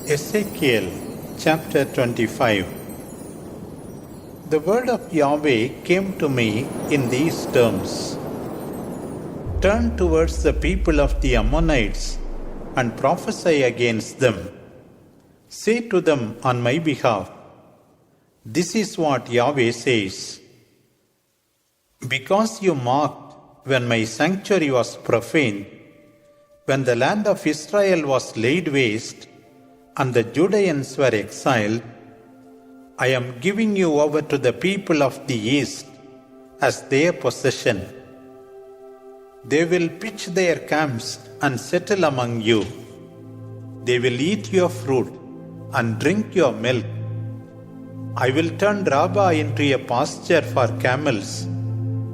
Ezekiel chapter 25. The word of Yahweh came to me in these terms. Turn towards the people of the Ammonites and prophesy against them. Say to them on my behalf, this is what Yahweh says. Because you mocked when my sanctuary was profaned, when the land of Israel was laid waste, and the Judeans were exiled, I am giving you over to the people of the east as their possession. They will pitch their camps and settle among you. They will eat your fruit and drink your milk. I will turn Rabbah into a pasture for camels,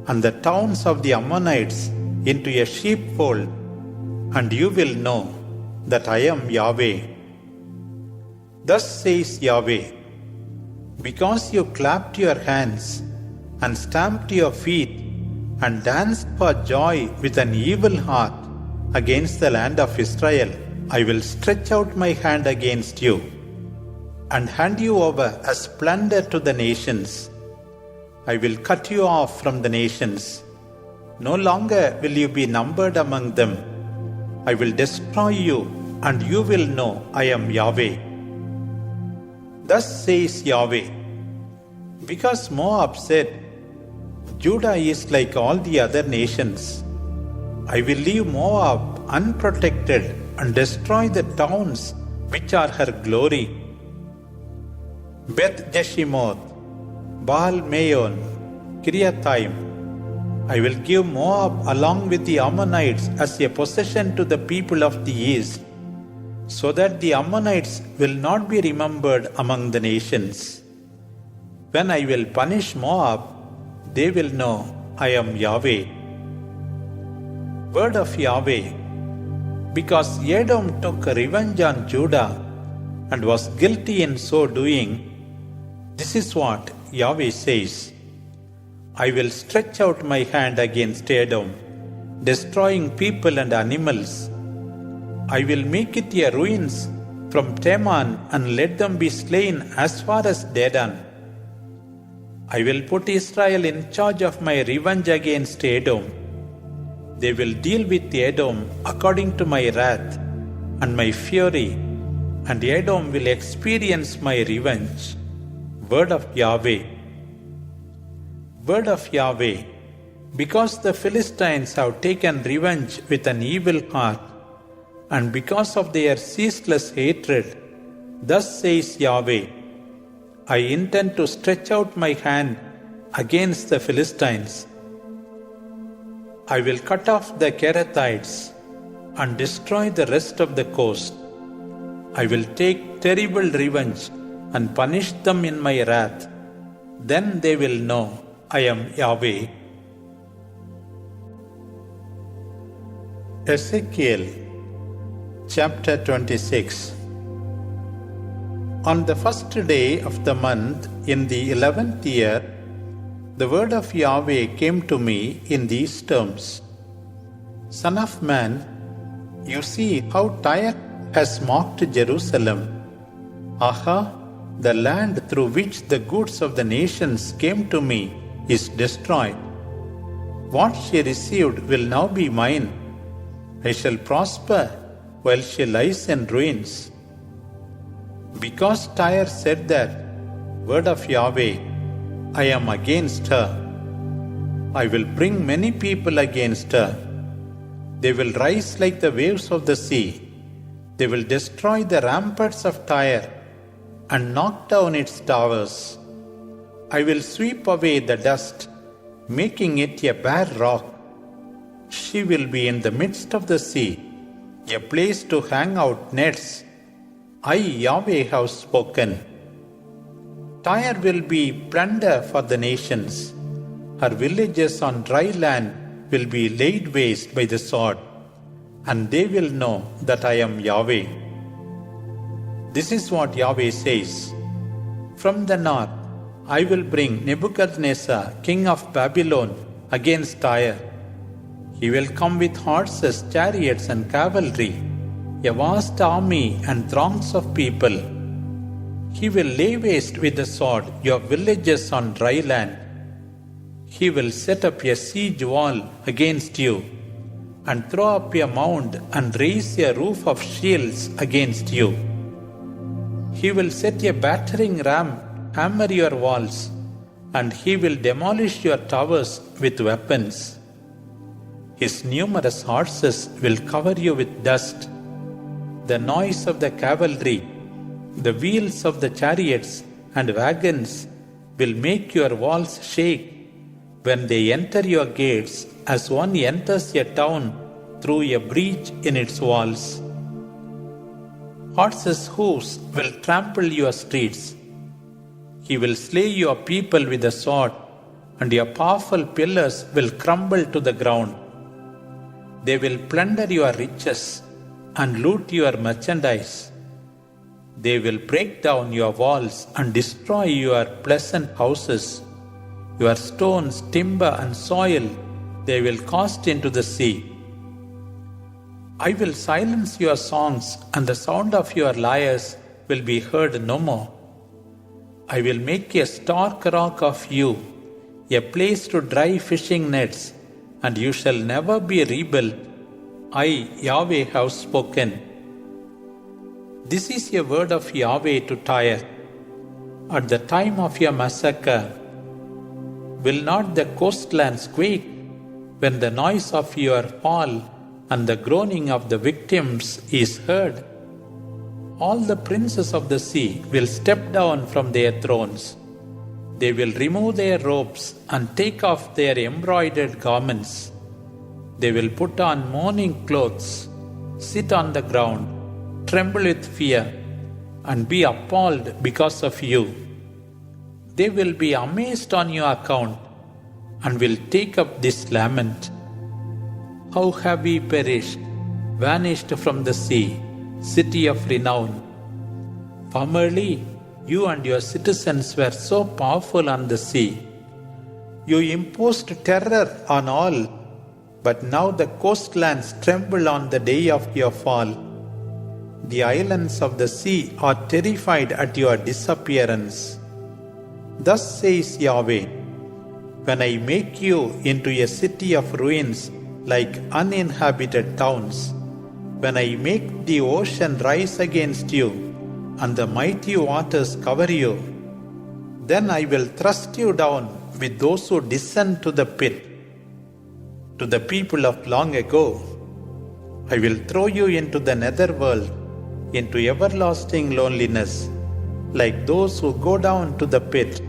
and the towns of the Ammonites into a sheepfold, and you will know that I am Yahweh. Thus says Yahweh, because you clapped your hands and stamped your feet and danced for joy with an evil heart against the land of Israel, I will stretch out my hand against you and hand you over as plunder to the nations. I will cut you off from the nations. No longer will you be numbered among them. I will destroy you, and you will know I am Yahweh. Thus says Yahweh, because Moab said, Judah is like all the other nations, I will leave Moab unprotected and destroy the towns which are her glory. Beth Jeshimoth, Baal Meon, Kiriathaim, I will give Moab along with the Ammonites as a possession to the people of the east, so that the Ammonites will not be remembered among the nations. When I will punish Moab, they will know I am Yahweh. Word of Yahweh, because Edom took revenge on Judah and was guilty in so doing, this is what Yahweh says. I will stretch out my hand against Edom, destroying people and animals. I will make it a ruins from Teman and let them be slain as far as Dedan. I will put Israel in charge of my revenge against Edom. They will deal with Edom according to my wrath and my fury, and Edom will experience my revenge. Word of Yahweh. Word of Yahweh. Because the Philistines have taken revenge with an evil heart, and because of their ceaseless hatred, thus says Yahweh, I intend to stretch out my hand against the Philistines. I will cut off the Kerethites and destroy the rest of the coast. I will take terrible revenge and punish them in my wrath. Then they will know I am Yahweh. Ezekiel chapter 26. On the first day of the month in the 11th year, the word of Yahweh came to me in these terms. Son of man, you see how Tyre has mocked Jerusalem. Aha, the land through which the goods of the nations came to me is destroyed. What she received will now be mine. I shall prosper while she lies in ruins. Because Tyre said that, word of Yahweh, I am against her. I will bring many people against her. They will rise like the waves of the sea. They will destroy the ramparts of Tyre and knock down its towers. I will sweep away the dust, making it a bare rock. She will be in the midst of the sea, a place to hang out nets. I, Yahweh, have spoken. Tyre will be plunder for the nations. Her villages on dry land will be laid waste by the sword, and they will know that I am Yahweh. This is what Yahweh says. From the north, I will bring Nebuchadnezzar, king of Babylon, against Tyre. He will come with horses, chariots, and cavalry, a vast army and throngs of people. He will lay waste with the sword your villages on dry land. He will set up a siege wall against you, and throw up a mound and raise a roof of shields against you. He will set a battering ram, hammer your walls, and he will demolish your towers with weapons. His numerous horses will cover you with dust. The noise of the cavalry, the wheels of the chariots and wagons will make your walls shake when they enter your gates, as one enters a town through a breach in its walls. Horses' hoofs will trample your streets. He will slay your people with the sword, and your powerful pillars will crumble to the ground. They will plunder your riches and loot your merchandise. They will break down your walls and destroy your pleasant houses. Your stones, timber, and soil they will cast into the sea. I will silence your songs, and the sound of your lyres will be heard no more. I will make a stark rock of you, a place to dry fishing nets, and you shall never be rebuilt. I, Yahweh, have spoken. This is a word of Yahweh to Tyre. At the time of your massacre, will not the coastlands quake when the noise of your fall and the groaning of the victims is heard? All the princes of the sea will step down from their thrones. They will remove their robes and take off their embroidered garments. They will put on mourning clothes, sit on the ground, tremble with fear, and be appalled because of you. They will be amazed on your account and will take up this lament. How have we perished, vanished from the sea, city of renown? Formerly, you and your citizens were so powerful on the sea. You imposed terror on all, but now the coastlands tremble on the day of your fall. The islands of the sea are terrified at your disappearance. Thus says Yahweh, when I make you into a city of ruins like uninhabited towns, when I make the ocean rise against you and the mighty waters cover you, then I will thrust you down with those who descend to the pit. To the people of long ago, I will throw you into the netherworld, into everlasting loneliness, like those who go down to the pit,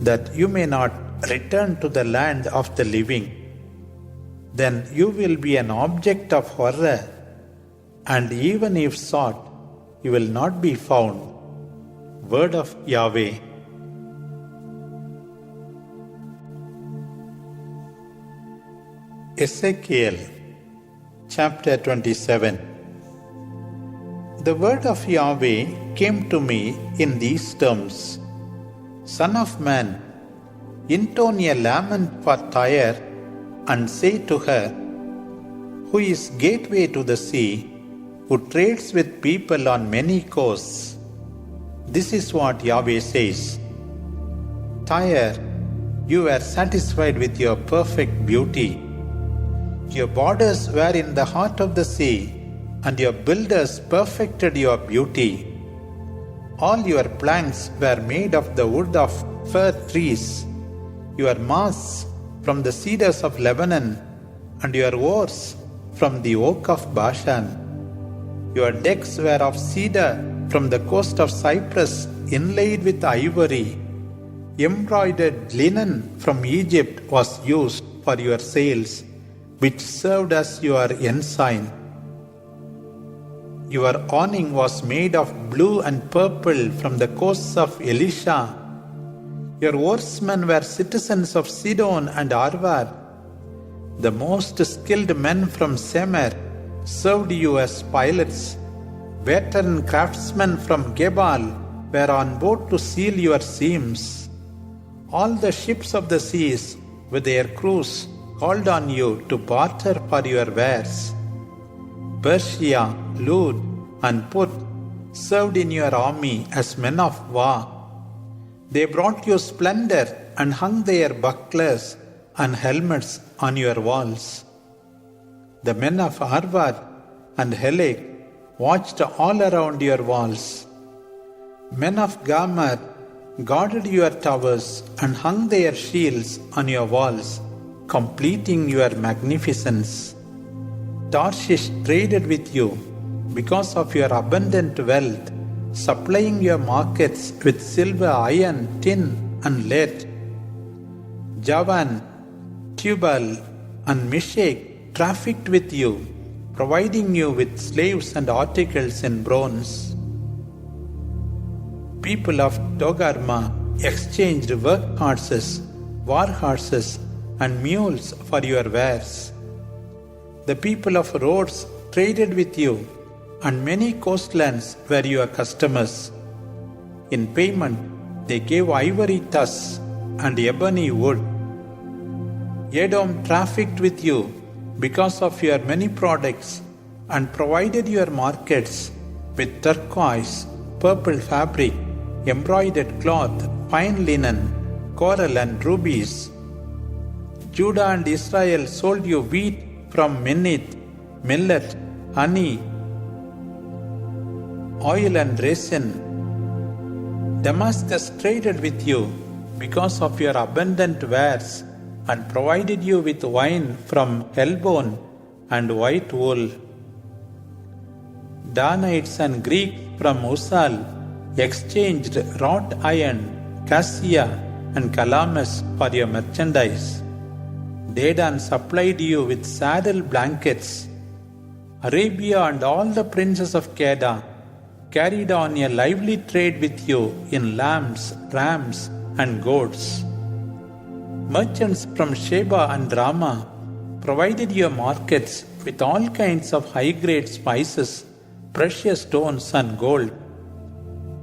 that you may not return to the land of the living. Then you will be an object of horror, and even if sought, you will not be found. Word of Yahweh. Ezekiel chapter 27. The word of Yahweh came to me in these terms. Son of man, intone a lament for Tyre, and say to her, who is gateway to the sea, who trades with people on many coasts. This is what Yahweh says. Tyre, you were satisfied with your perfect beauty. Your borders were in the heart of the sea, and your builders perfected your beauty. All your planks were made of the wood of fir trees, your masts from the cedars of Lebanon, and your oars from the oak of Bashan. Your decks were of cedar from the coast of Cyprus, inlaid with ivory. Embroidered linen from Egypt was used for your sails, which served as your ensign. Your awning was made of blue and purple from the coasts of Elisha. Your oarsmen were citizens of Sidon and Arvad. The most skilled men from Semer served you as pilots. Veteran craftsmen from Gebal were on board to seal your seams. All the ships of the seas with their crews called on you to barter for your wares. Persia, Lud, and Put served in your army as men of war. They brought you splendor and hung their bucklers and helmets on your walls. The men of Arvad and Helek watched all around your walls. Men of Gomer guarded your towers and hung their shields on your walls, completing your magnificence. Tarshish traded with you because of your abundant wealth, supplying your markets with silver, iron, tin, and lead. Javan, Tubal, and Meshech trafficked with you, providing you with slaves and articles in bronze. People of Togarma exchanged work horses, war horses, and mules for your wares. The people of Rhodes traded with you, and many coastlands were your customers. In payment, they gave ivory tusks and ebony wood. Edom trafficked with you because of your many products and provided your markets with turquoise, purple fabric, embroidered cloth, fine linen, coral, and rubies. Judah and Israel sold you wheat from Minnith, millet, honey, oil, and resin. Damascus traded with you because of your abundant wares and provided you with wine from Helbon and white wool. Danites and Greeks from Usal exchanged wrought iron, cassia, and calamus for your merchandise. Dedan supplied you with saddle blankets. Arabia and all the princes of Kedar carried on a lively trade with you in lambs, rams, and goats. Merchants from Sheba and Rama provided your markets with all kinds of high-grade spices, precious stones, and gold.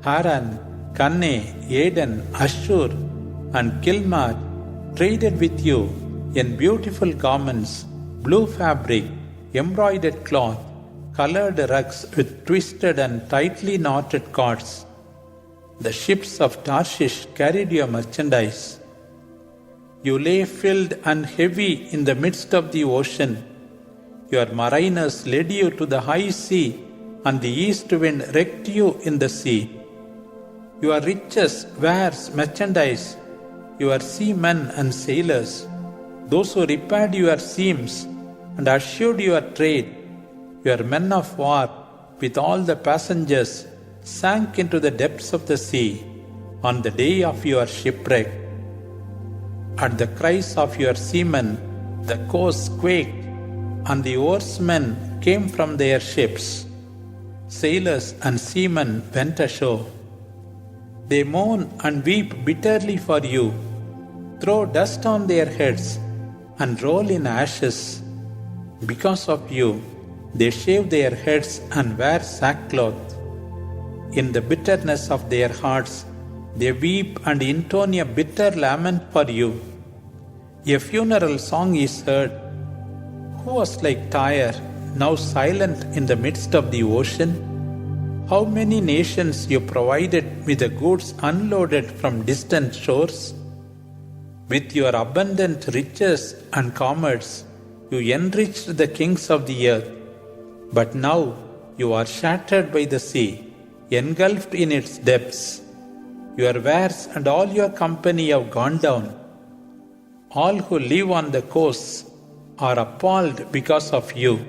Haran, Canne, Eden, Ashur, and Kilmad traded with you in beautiful garments, blue fabric, embroidered cloth, colored rugs with twisted and tightly knotted cords. The ships of Tarshish carried your merchandise. You lay filled and heavy in the midst of the ocean. Your mariners led you to the high sea, and the east wind wrecked you in the sea. Your riches, wares, merchandise, your seamen and sailors, those who repaired your seams and assured your trade, your men of war, with all the passengers, sank into the depths of the sea on the day of your shipwreck. At the cries of your seamen, the coast quaked, and the oarsmen came from their ships. Sailors and seamen went ashore. They mourn and weep bitterly for you, throw dust on their heads, and roll in ashes. Because of you, they shave their heads and wear sackcloth. In the bitterness of their hearts, they weep and intone a bitter lament for you. A funeral song is heard. Who was like Tyre, now silent in the midst of the ocean? How many nations you provided with the goods unloaded from distant shores? With your abundant riches and commerce, you enriched the kings of the earth. But now you are shattered by the sea, engulfed in its depths. Your wares and all your company have gone down. All who live on the coasts are appalled because of you.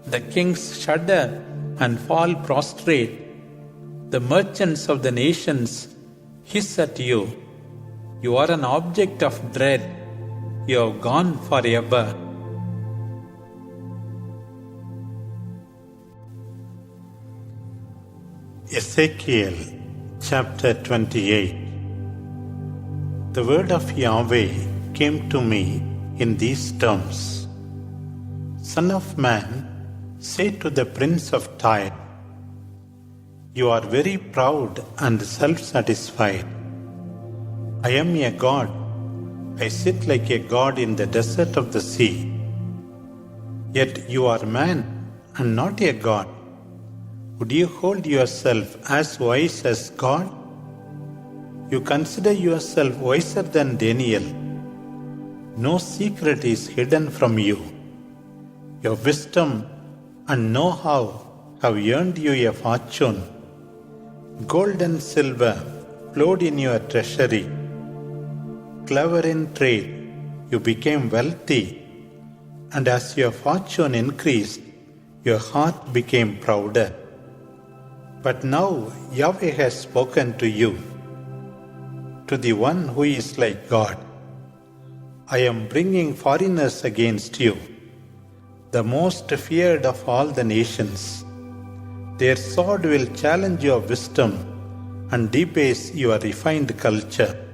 The kings shudder and fall prostrate. The merchants of the nations hiss at you. You are an object of dread. You have gone forever. Ezekiel chapter 28. The word of Yahweh came to me in these terms. Son of man, say to the prince of Tyre, you are very proud and self-satisfied. I am a god. I sit like a god in the desert of the sea. Yet you are man and not a god? Would you hold yourself as wise as God? You consider yourself wiser than Daniel. No secret is hidden from you. Your wisdom and know-how have earned you a fortune. Gold and silver flowed in your treasury. Clever in trade, you became wealthy, and as your fortune increased, your heart became prouder. But now Yahweh has spoken to you, to the one who is like God. I am bringing foreigners against you, the most feared of all the nations. Their sword will challenge your wisdom and debase your refined culture.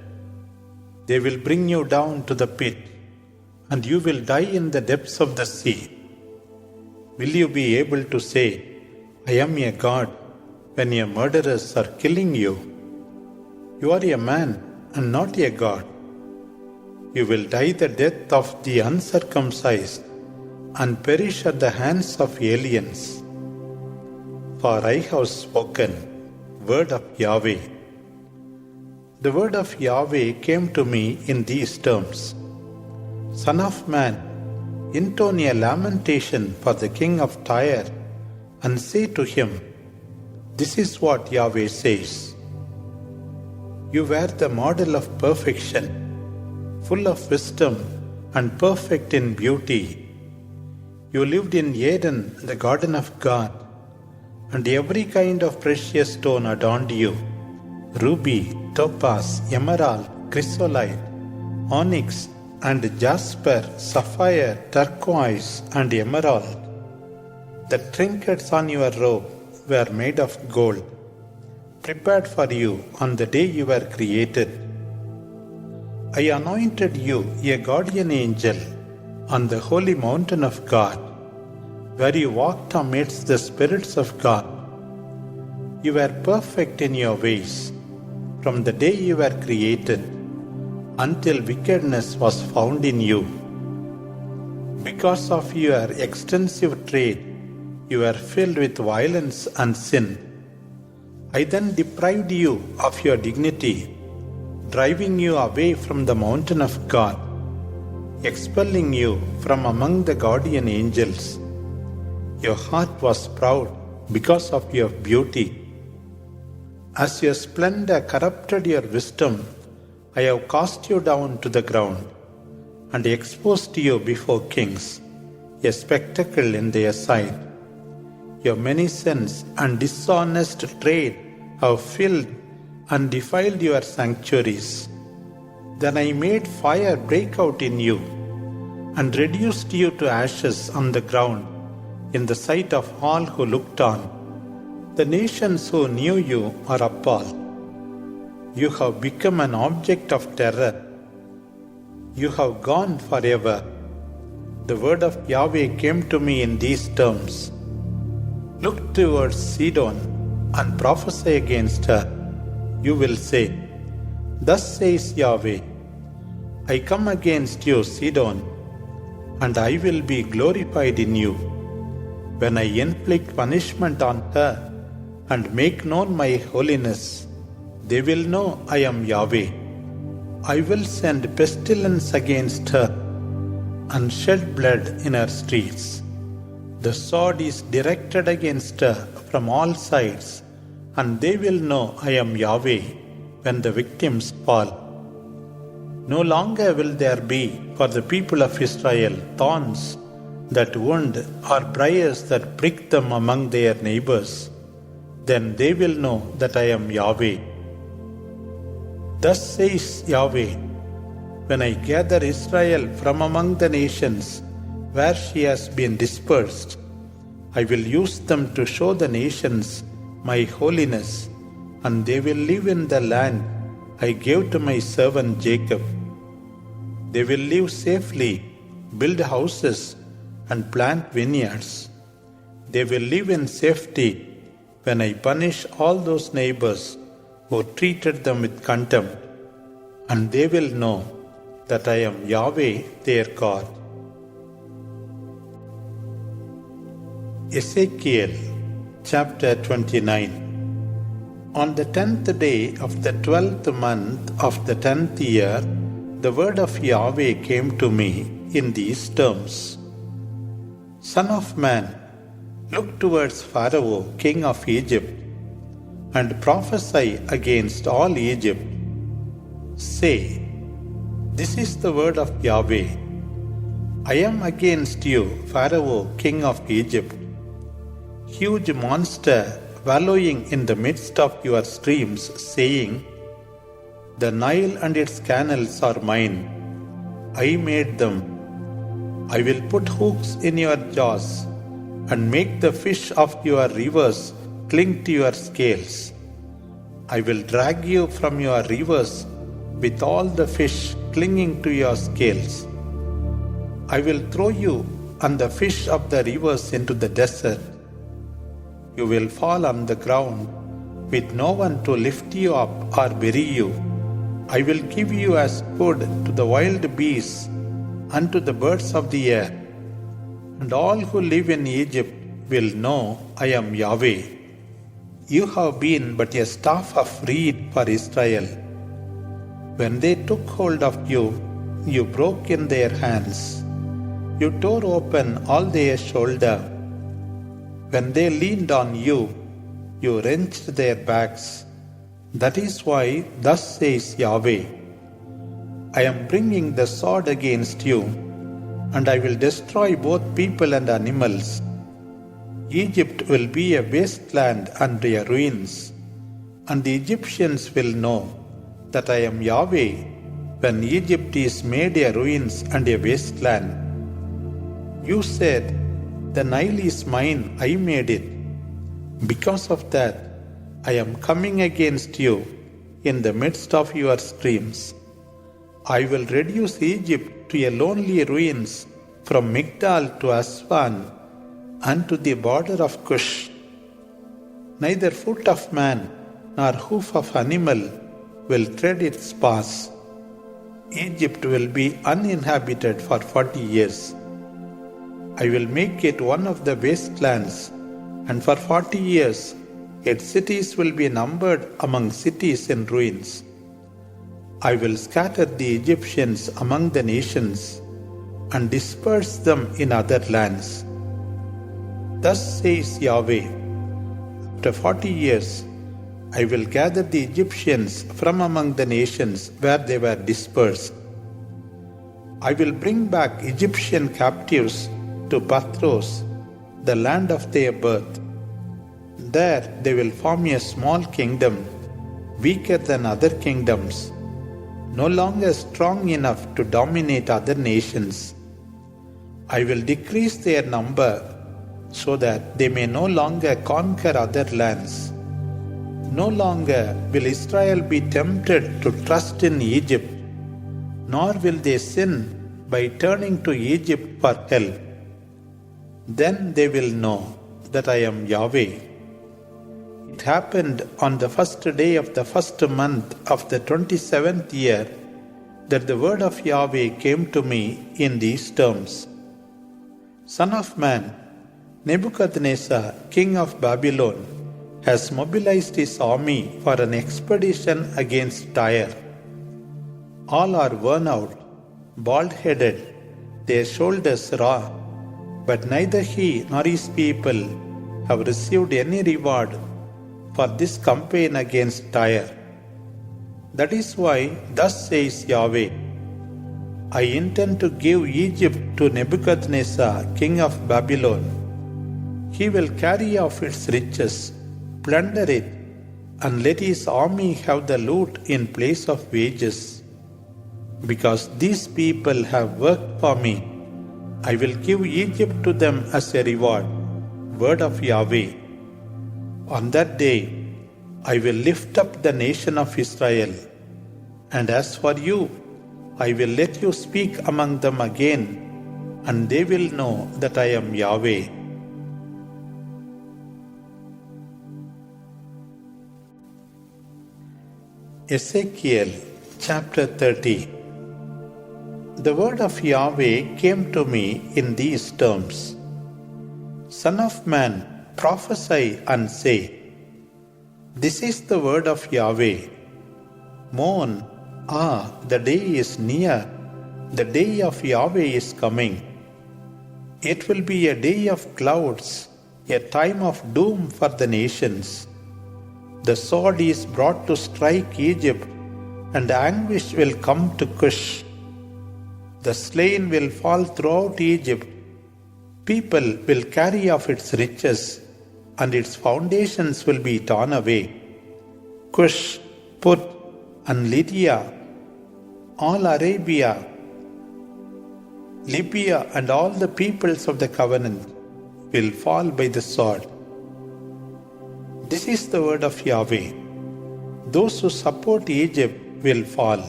They will bring you down to the pit, and you will die in the depths of the sea. Will you be able to say, I am a god, when your murderers are killing you? You are a man and not a god. You will die the death of the uncircumcised and perish at the hands of aliens. For I have spoken, word of Yahweh. The word of Yahweh came to me in these terms. Son of man, intone a lamentation for the king of Tyre, and say to him, this is what Yahweh says. You were the model of perfection, full of wisdom and perfect in beauty. You lived in Eden, the garden of God, and every kind of precious stone adorned you. Ruby, topaz, emerald, chrysolite, onyx, and jasper, sapphire, turquoise, and emerald. The trinkets on your robe were made of gold, prepared for you on the day you were created. I anointed you a guardian angel on the holy mountain of God, where you walked amidst the spirits of God. You were perfect in your ways from the day you were created until wickedness was found in you. Because of your extensive trade, you were filled with violence and sin. I then deprived you of your dignity, driving you away from the mountain of God, expelling you from among the guardian angels. Your heart was proud because of your beauty. As your splendor corrupted your wisdom, I have cast you down to the ground and exposed you before kings, a spectacle in their sight. Your many sins and dishonest trade have filled and defiled your sanctuaries. Then I made fire break out in you and reduced you to ashes on the ground in the sight of all who looked on. The nations who knew you are appalled. You have become an object of terror. You have gone forever. The word of Yahweh came to me in these terms. Look towards Sidon and prophesy against her. You will say, thus says Yahweh, I come against you, Sidon, and I will be glorified in you. When I inflict punishment on her and make known my holiness, they will know I am Yahweh. I will send pestilence against her and shed blood in her streets. The sword is directed against her from all sides, and they will know I am Yahweh when the victims fall. No longer will there be for the people of Israel thorns that wound or briars that prick them among their neighbors. Then they will know that I am Yahweh. Thus says Yahweh, when I gather Israel from among the nations where she has been dispersed, I will use them to show the nations my holiness, and they will live in the land I gave to my servant Jacob. They will live safely, build houses, and plant vineyards. They will live in safety when I punish all those neighbors who treated them with contempt, and they will know that I am Yahweh their God. Ezekiel chapter 29. On the 10th day of the 12th month of the 10th year, the word of Yahweh came to me in these terms. Son of man, look towards Pharaoh, king of Egypt, and prophesy against all Egypt. Say, this is the word of Yahweh. I am against you, Pharaoh, king of Egypt, huge monster wallowing in the midst of your streams, saying, the Nile and its canals are mine. I made them. I will put hooks in your jaws and make the fish of your rivers cling to your scales. I will drag you from your rivers with all the fish clinging to your scales. I will throw you and the fish of the rivers into the desert. You will fall on the ground with no one to lift you up or bury you. I will give you as food to the wild beasts and to the birds of the air. And all who live in Egypt will know I am Yahweh. You have been but a staff of reed for Israel. When they took hold of you, you broke in their hands. You tore open all their shoulder. When they leaned on you, you wrenched their backs. That is why, thus says Yahweh, I am bringing the sword against you, and I will destroy both people and animals. Egypt will be a wasteland and a ruins, and the Egyptians will know that I am Yahweh when Egypt is made a ruins and a wasteland. You said, the Nile is mine, I made it. Because of that, I am coming against you in the midst of your streams. I will reduce Egypt to a lonely ruins from Migdal to Aswan and to the border of Cush. Neither foot of man nor hoof of animal will tread its paths. Egypt will be uninhabited for 40 years. I will make it one of the wastelands, and for 40 years its cities will be numbered among cities in ruins. I will scatter the Egyptians among the nations and disperse them in other lands. Thus says Yahweh, after 40 years I will gather the Egyptians from among the nations where they were dispersed. I will bring back Egyptian captives to Pathros, the land of their birth. There they will form a small kingdom, weaker than other kingdoms, no longer strong enough to dominate other nations. I will decrease their number so that they may no longer conquer other lands. No longer will Israel be tempted to trust in Egypt, nor will they sin by turning to Egypt for help. Then they will know that I am Yahweh. It happened on the first day of the first month of the 27th year that the word of Yahweh came to me in these terms. Son of man, Nebuchadnezzar, king of Babylon, has mobilized his army for an expedition against Tyre. All are worn out, bald-headed, their shoulders raw, but neither he nor his people have received any reward for this campaign against Tyre. That is why, thus says Yahweh, I intend to give Egypt to Nebuchadnezzar, king of Babylon. He will carry off its riches, plunder it, and let his army have the loot in place of wages. Because these people have worked for me, I will give Egypt to them as a reward. Word of Yahweh. On that day, I will lift up the nation of Israel. And as for you, I will let you speak among them again, and they will know that I am Yahweh. Ezekiel chapter 30. The word of Yahweh came to me in these terms. Son of man, prophesy and say, This is the word of Yahweh. Mourn, the day is near, the day of Yahweh is coming. It will be a day of clouds, a time of doom for the nations. The sword is brought to strike Egypt, and anguish will come to Cush. The slain will fall throughout Egypt. People will carry off its riches, and its foundations will be torn away. Cush, Put, and Lydia, all Arabia, Libya, and all the peoples of the covenant will fall by the sword. This is the word of Yahweh. Those who support Egypt will fall.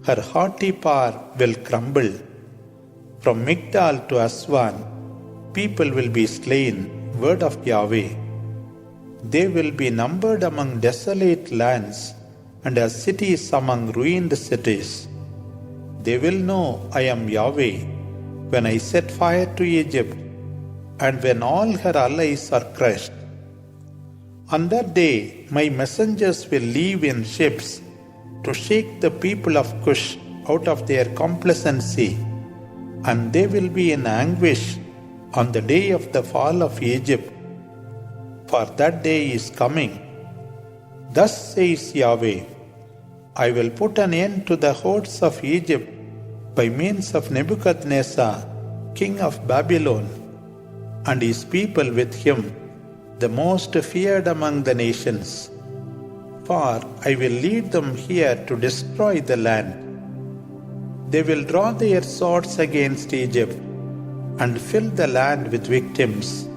Her haughty power will crumble. From Migdal to Aswan, people will be slain. Word of Yahweh. They will be numbered among desolate lands and as cities among ruined cities. They will know I am Yahweh when I set fire to Egypt and when all her allies are crushed. On that day, my messengers will leave in ships to shake the people of Cush out of their complacency, and they will be in anguish on the day of the fall of Egypt, for that day is coming. Thus says Yahweh, I will put an end to the hordes of Egypt by means of Nebuchadnezzar, king of Babylon, and his people with him, the most feared among the nations. For I will lead them here to destroy the land. They will draw their swords against Egypt and fill the land with victims.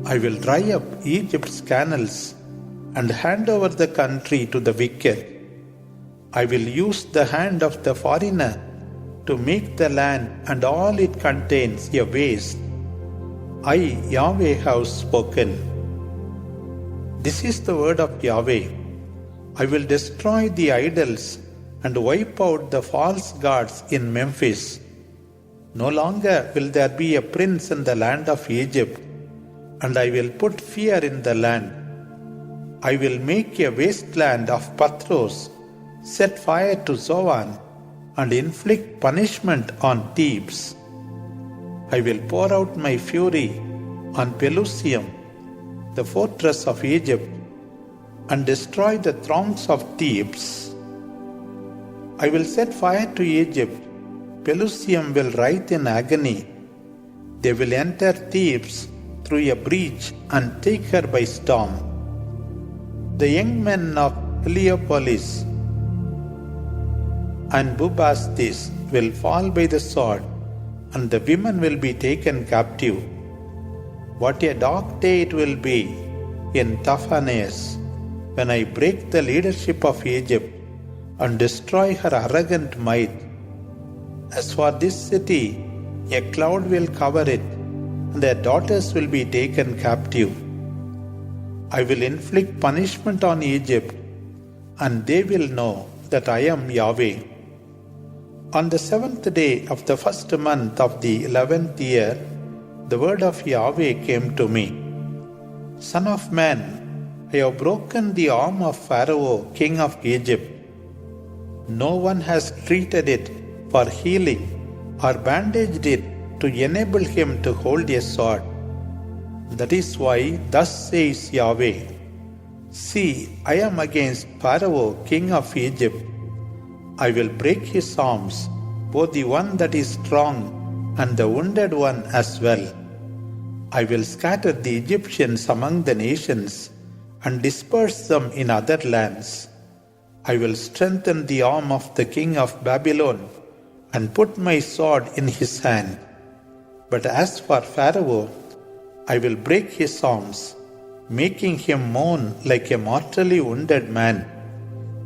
I will dry up Egypt's canals and hand over the country to the wicked. I will use the hand of the foreigner to make the land and all it contains a waste. I, Yahweh, have spoken. This is the word of Yahweh. I will destroy the idols and wipe out the false gods in Memphis. No longer will there be a prince in the land of Egypt, and I will put fear in the land. I will make a wasteland of Pathros, set fire to Zoan, and inflict punishment on Thebes. I will pour out my fury on Pelusium, the fortress of Egypt, and destroy the throngs of Thebes. I will set fire to Egypt. Pelusium will writhe in agony. They will enter Thebes through a breach and take her by storm. The young men of Heliopolis and Bubastis will fall by the sword, and the women will be taken captive. What a dark day it will be in Taphanes when I break the leadership of Egypt and destroy her arrogant might. As for this city, a cloud will cover it, and their daughters will be taken captive. I will inflict punishment on Egypt, and they will know that I am Yahweh. On the 7th day of the first month of the 11th year, the word of Yahweh came to me. Son of man, I have broken the arm of Pharaoh, king of Egypt. No one has treated it for healing or bandaged it to enable him to hold a sword. That is why thus says Yahweh, See, I am against Pharaoh, king of Egypt. I will break his arms, both the one that is strong and the wounded one as well. I will scatter the Egyptians among the nations and disperse them in other lands. I will strengthen the arm of the king of Babylon and put my sword in his hand. But as for Pharaoh, I will break his arms, making him mourn like a mortally wounded man.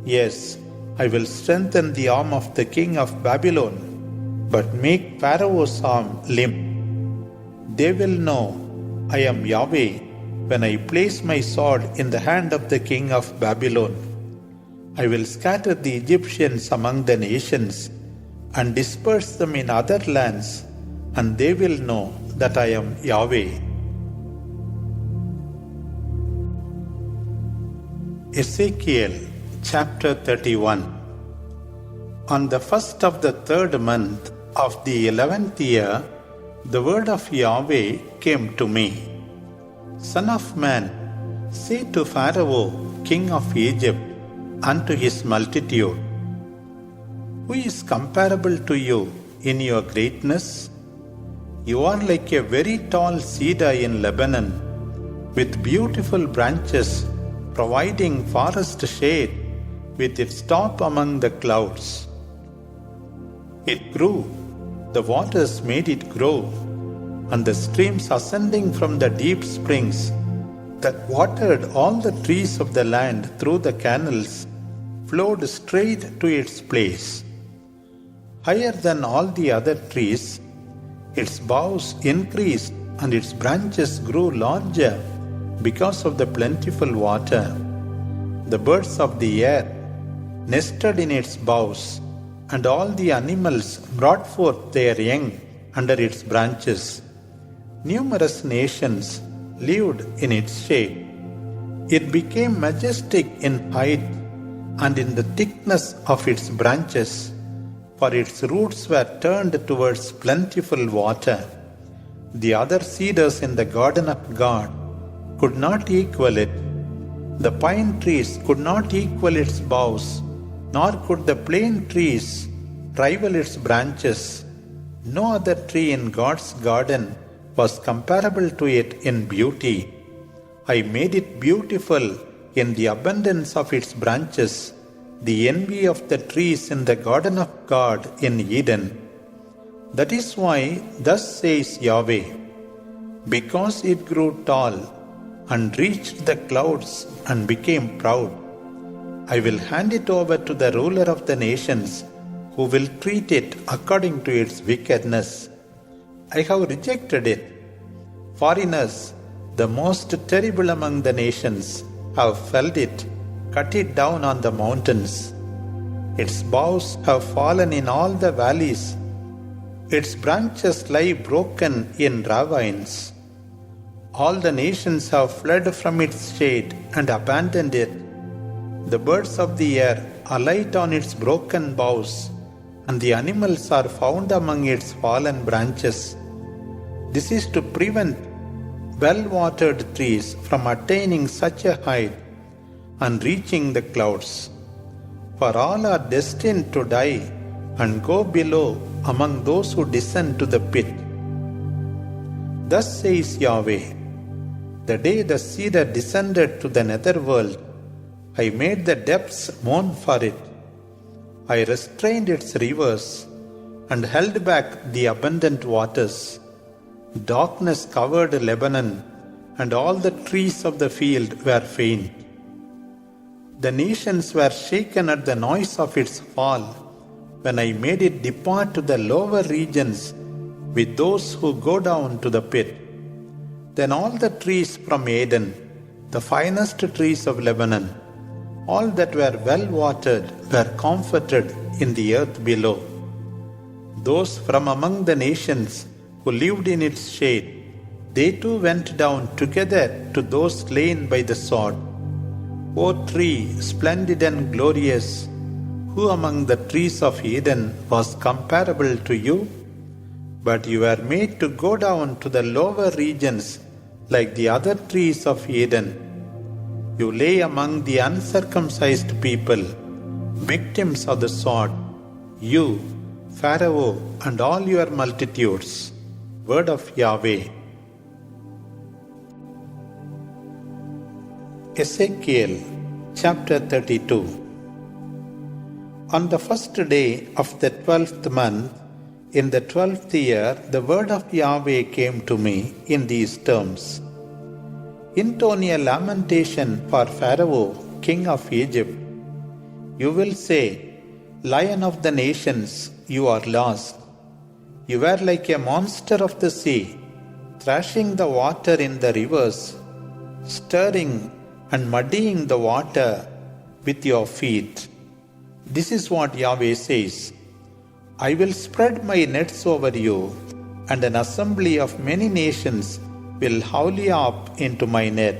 Yes, I will strengthen the arm of the king of Babylon, but make Pharaoh's arm limp. They will know I am Yahweh when I place my sword in the hand of the king of Babylon. I will scatter the Egyptians among the nations and disperse them in other lands, and they will know that I am Yahweh. Ezekiel chapter 31. On the first of the third month of the 11th year, the word of Yahweh came to me. Son of man, say to Pharaoh, king of Egypt, unto his multitude, who is comparable to you in your greatness? You are like a very tall cedar in Lebanon, with beautiful branches providing forest shade with its top among the clouds. It grew, the waters made it grow, and the streams ascending from the deep springs that watered all the trees of the land through the canals flowed straight to its place. Higher than all the other trees, its boughs increased and its branches grew larger because of the plentiful water. The birds of the air nested in its boughs, and all the animals brought forth their young under its branches. Numerous nations lived in its shade. It became majestic in height and in the thickness of its branches, for its roots were turned towards plentiful water. The other cedars in the garden of God could not equal it. The pine trees could not equal its boughs, nor could the plane trees rival its branches. No other tree in God's garden was comparable to it in beauty. I made it beautiful in the abundance of its branches, the envy of the trees in the garden of God in Eden. That is why, thus says Yahweh, because it grew tall and reached the clouds and became proud, I will hand it over to the ruler of the nations, who will treat it according to its wickedness. I have rejected it. Foreigners, the most terrible among the nations, have felled it, cut it down on the mountains. Its boughs have fallen in all the valleys. Its branches lie broken in ravines. All the nations have fled from its shade and abandoned it. The birds of the air alight on its broken boughs, and the animals are found among its fallen branches. This is to prevent well-watered trees from attaining such a height and reaching the clouds. For all are destined to die and go below among those who descend to the pit. Thus says Yahweh, the day the cedar descended to the netherworld, I made the depths mourn for it. I restrained its rivers and held back the abundant waters. Darkness covered Lebanon, and all the trees of the field were faint. The nations were shaken at the noise of its fall, when I made it depart to the lower regions with those who go down to the pit. Then all the trees from Eden, the finest trees of Lebanon, all that were well watered, were comforted in the earth below. Those from among the nations who lived in its shade, they too went down together to those slain by the sword. O tree, splendid and glorious, who among the trees of Eden was comparable to you? But you were made to go down to the lower regions like the other trees of Eden. You lay among the uncircumcised people, victims of the sword, you, Pharaoh, and all your multitudes. Word of Yahweh. Ezekiel chapter 32. On the first day of the 12th month, in the 12th year, the word of Yahweh came to me in these terms. Intone a lamentation for Pharaoh, king of Egypt. You will say, Lion of the nations, you are lost. You were like a monster of the sea, thrashing the water in the rivers, stirring and muddying the water with your feet. This is what Yahweh says. I will spread my nets over you, and an assembly of many nations will haul you up into my net.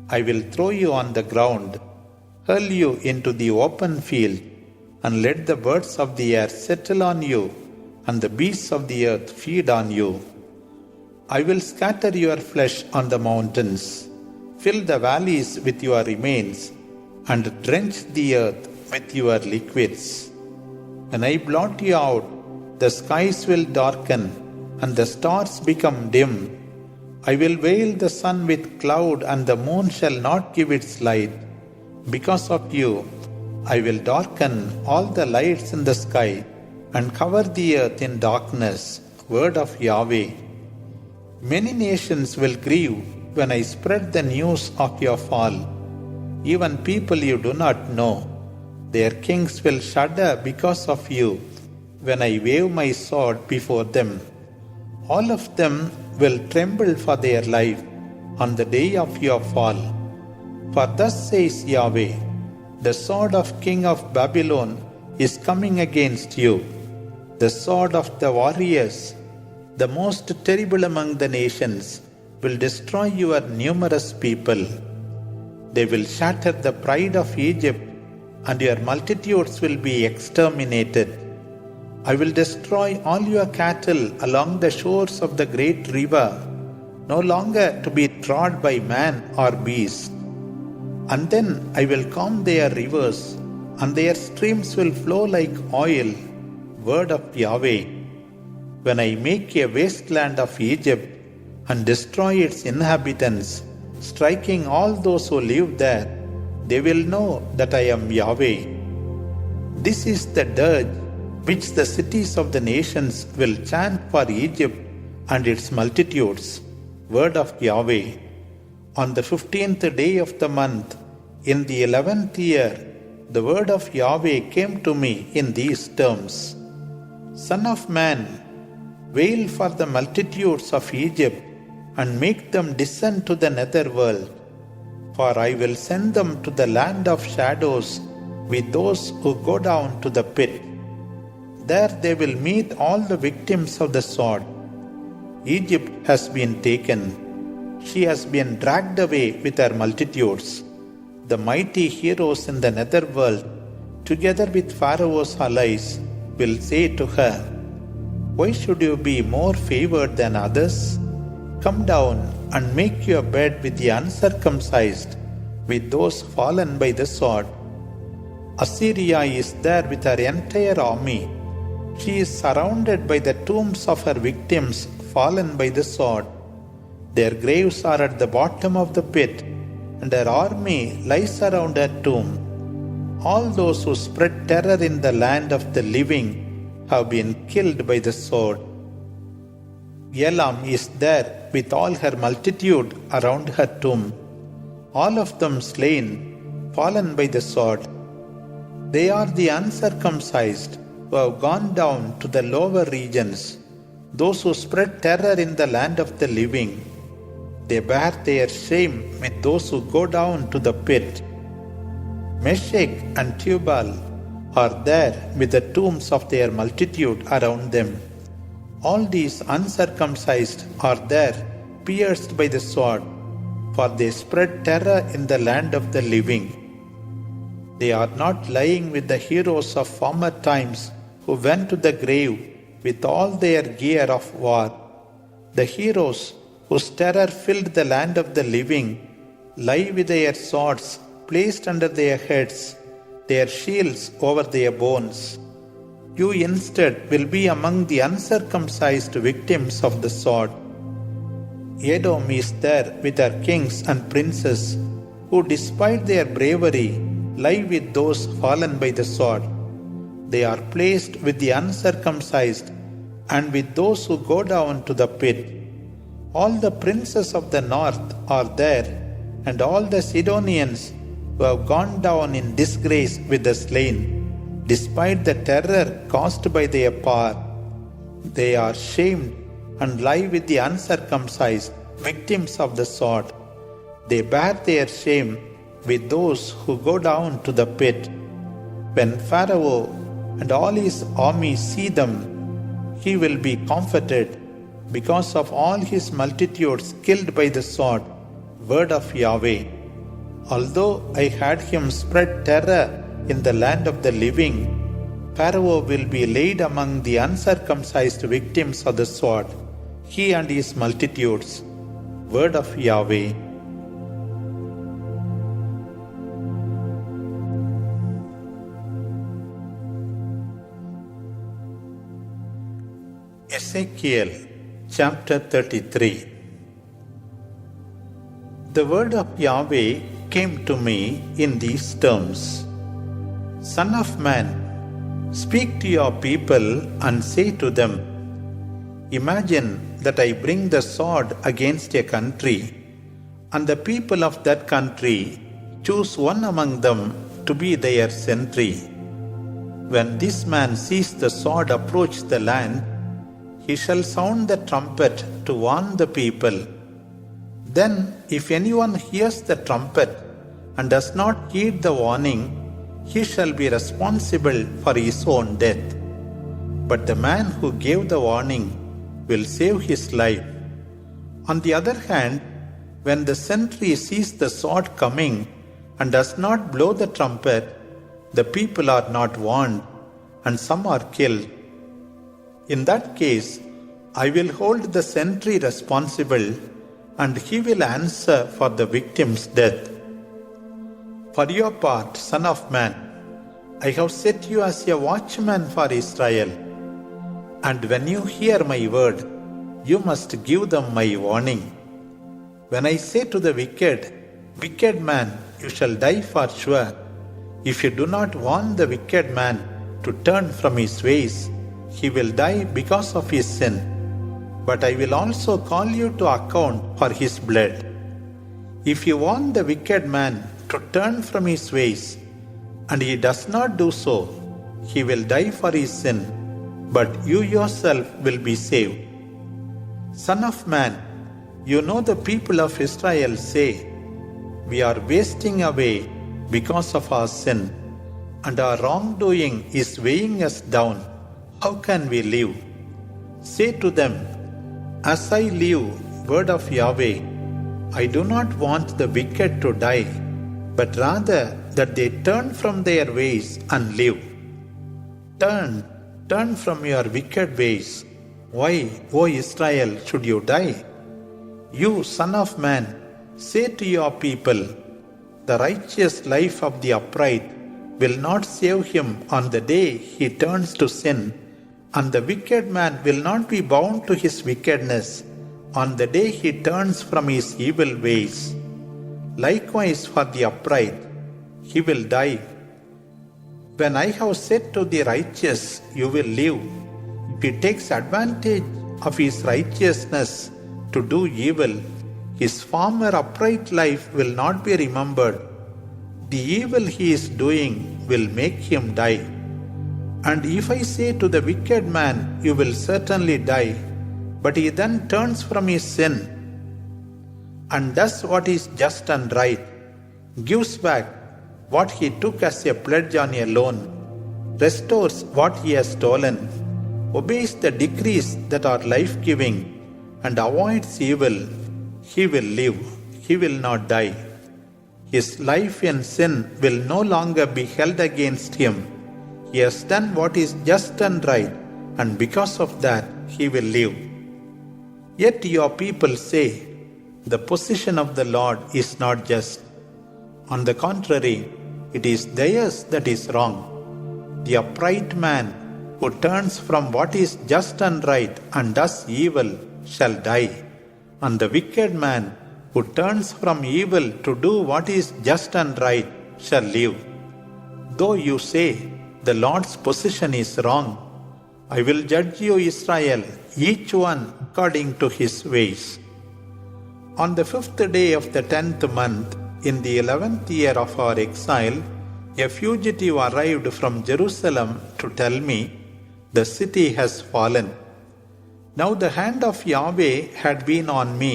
I will throw you on the ground hurl you into the open field, and let the birds of the air settle on you, and the beasts of the earth feed on you. I will scatter your flesh on the mountains, fill the valleys with your remains, and drench the earth with your liquids. When I blot you out, the skies will darken, and the stars become dim. I will veil the sun with cloud, and the moon shall not give its light. Because of you, I will darken all the lights in the sky, and cover the earth in darkness. Word of Yahweh. Many nations will grieve when I spread the news of your fall. Even people you do not know, their kings will shudder because of you when I wave my sword before them. All of them will tremble for their life on the day of your fall. For thus says Yahweh, the sword of king of Babylon is coming against you, the sword of the warriors, the most terrible among the nations, will destroy your numerous people. They will shatter the pride of Egypt, and your multitudes will be exterminated. I will destroy all your cattle along the shores of the great river, no longer to be trod by man or beast. And then I will calm their rivers, and their streams will flow like oil. Word of Yahweh. When I make a wasteland of Egypt and destroy its inhabitants, striking all those who live there, they will know that I am Yahweh. This is the dirge which the cities of the nations will chant for Egypt and its multitudes. Word of Yahweh. On the 15th day of the month, in the 11th year, the word of Yahweh came to me in these terms. Son of man, wail for the multitudes of Egypt and make them descend to the nether world. For I will send them to the land of shadows with those who go down to the pit. There they will meet all the victims of the sword. Egypt has been taken. She has been dragged away with her multitudes. The mighty heroes in the netherworld, together with Pharaoh's allies, will say to her, Why should you be more favored than others? Come down and make your bed with the uncircumcised, with those fallen by the sword. Assyria is there with her entire army. She is surrounded by the tombs of her victims fallen by the sword. Their graves are at the bottom of the pit, and her army lies around her tomb. All those who spread terror in the land of the living have been killed by the sword. Elam is there with all her multitude around her tomb, all of them slain, fallen by the sword. They are the uncircumcised who have gone down to the lower regions, those who spread terror in the land of the living. They bear their shame with those who go down to the pit. Meshech and Tubal are there with the tombs of their multitude around them. All these uncircumcised are there, pierced by the sword, for they spread terror in the land of the living. They are not lying with the heroes of former times who went to the grave with all their gear of war. The heroes whose terror filled the land of the living lie with their swords placed under their heads, their shields over their bones. You instead will be among the uncircumcised victims of the sword. Edom is there with her kings and princes, who despite their bravery lie with those fallen by the sword. They are placed with the uncircumcised and with those who go down to the pit. All the princes of the north are there, and all the Sidonians who have gone down in disgrace with the slain, despite the terror caused by their power. They are shamed and lie with the uncircumcised, victims of the sword. They bear their shame with those who go down to the pit. When Pharaoh and all his army see them, he will be comforted because of all his multitudes killed by the sword. Word of Yahweh. Although I had him spread terror in the land of the living, Pharaoh will be laid among the uncircumcised victims of the sword, he and his multitudes. Word of Yahweh. Ezekiel chapter 33. The word of Yahweh came to me in these terms: Son of man, speak to your people and say to them, Imagine that I bring the sword against a country, and the people of that country choose one among them to be their sentry. When this man sees the sword approach the land, he shall sound the trumpet to warn the people. Then, if anyone hears the trumpet and does not heed the warning, he shall be responsible for his own death. But the man who gave the warning will save his life. On the other hand, when the sentry sees the sword coming and does not blow the trumpet, the people are not warned, and some are killed. In that case, I will hold the sentry responsible, and he will answer for the victim's death. For your part, Son of man, I have set you as a watchman for Israel. And when you hear my word, you must give them my warning. When I say to the wicked man, you shall die for sure, if you do not warn the wicked man to turn from his ways, he will die because of his sin. But I will also call you to account for his blood. If you warn the wicked man to turn from his ways, and he does not do so, he will die for his sin, but you yourself will be saved. Son of man, you know the people of Israel say, We are wasting away because of our sin, and our wrongdoing is weighing us down. How can we live? Say to them, As I live, word of Yahweh, I do not want the wicked to die, but rather that they turn from their ways and live. Turn from your wicked ways. Why, O Israel, should you die? You, Son of man, say to your people, The righteous life of the upright will not save him on the day he turns to sin, and the wicked man will not be bound to his wickedness on the day he turns from his evil ways. Likewise for the upright, he will die. When I have said to the righteous, You will live, if he takes advantage of his righteousness to do evil, his former upright life will not be remembered. The evil he is doing will make him die. And if I say to the wicked man, You will certainly die, but he then turns from his sin and does what is just and right, gives back what he took as a pledge on a loan, restores what he has stolen, obeys the decrees that are life-giving, and avoids evil, he will live, he will not die. His life in sin will no longer be held against him. He has done what is just and right, and because of that he will live. Yet your people say, The position of the Lord is not just. On the contrary, it is theirs that is wrong. The upright man who turns from what is just and right and does evil shall die, and the wicked man who turns from evil to do what is just and right shall live. Though you say, The Lord's position is wrong, I will judge you, Israel, each one according to his ways. On the 5th day of the 10th month, in the 11th year of our exile, a fugitive arrived from Jerusalem to tell me, The city has fallen. Now the hand of Yahweh had been on me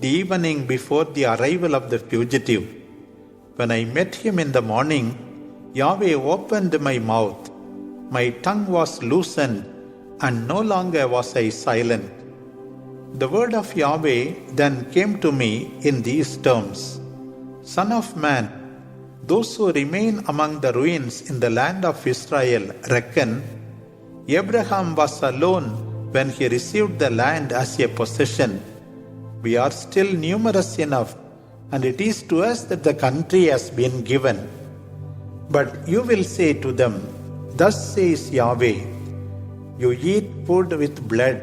the evening before the arrival of the fugitive. When I met him in the morning, Yahweh opened my mouth. My tongue was loosened, and no longer was I silent. The word of Yahweh then came to me in these terms: Son of man, those who remain among the ruins in the land of Israel reckon, Abraham was alone when he received the land as a possession. We are still numerous enough, and it is to us that the country has been given. But you will say to them, Thus says Yahweh, you eat food with blood,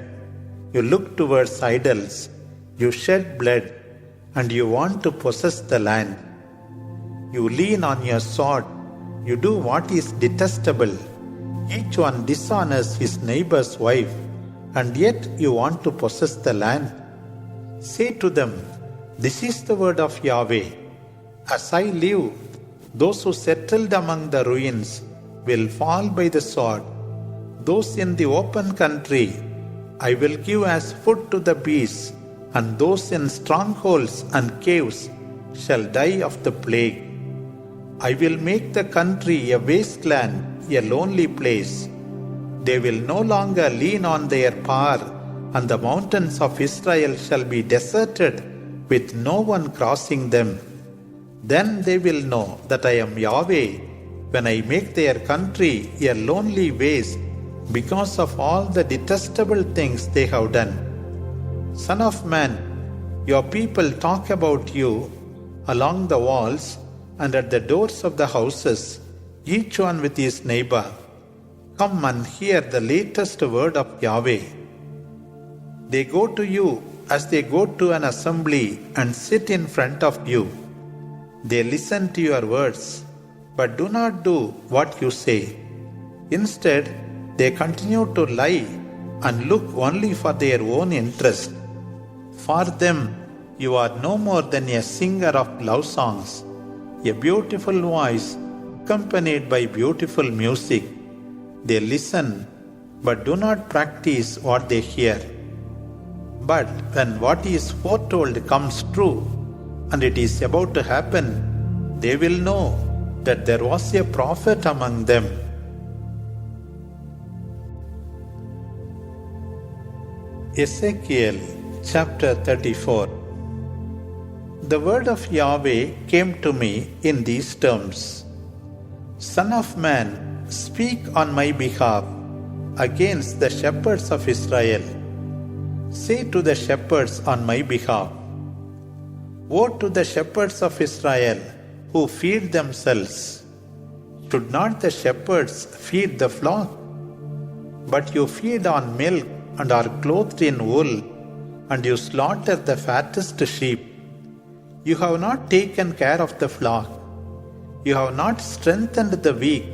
you look towards idols, you shed blood, and you want to possess the land. You lean on your sword, you do what is detestable. Each one dishonors his neighbor's wife, and yet you want to possess the land. Say to them, This is the word of Yahweh. As I live, those who settled among the ruins will fall by the sword. Those in the open country I will give as food to the beasts, and those in strongholds and caves shall die of the plague. I will make the country a wasteland, a lonely place. They will no longer lean on their power, and the mountains of Israel shall be deserted, with no one crossing them. Then they will know that I am Yahweh, when I make their country a lonely waste because of all the detestable things they have done. Son of man, your people talk about you along the walls and at the doors of the houses, each one with his neighbor. Come and hear the latest word of Yahweh. They go to you as they go to an assembly and sit in front of you. They listen to your words, but do not do what you say. Instead, they continue to lie and look only for their own interest. For them, you are no more than a singer of love songs, a beautiful voice accompanied by beautiful music. They listen, but do not practice what they hear. But when what is foretold comes true, and it is about to happen, they will know that there was a prophet among them. Ezekiel chapter 34. The word of Yahweh came to me in these terms. Son of man, speak on my behalf against the shepherds of Israel. Say to the shepherds on my behalf, Woe to the shepherds of Israel who feed themselves. Should not the shepherds feed the flock? But you feed on milk and are clothed in wool, and you slaughter the fattest sheep. You have not taken care of the flock. You have not strengthened the weak,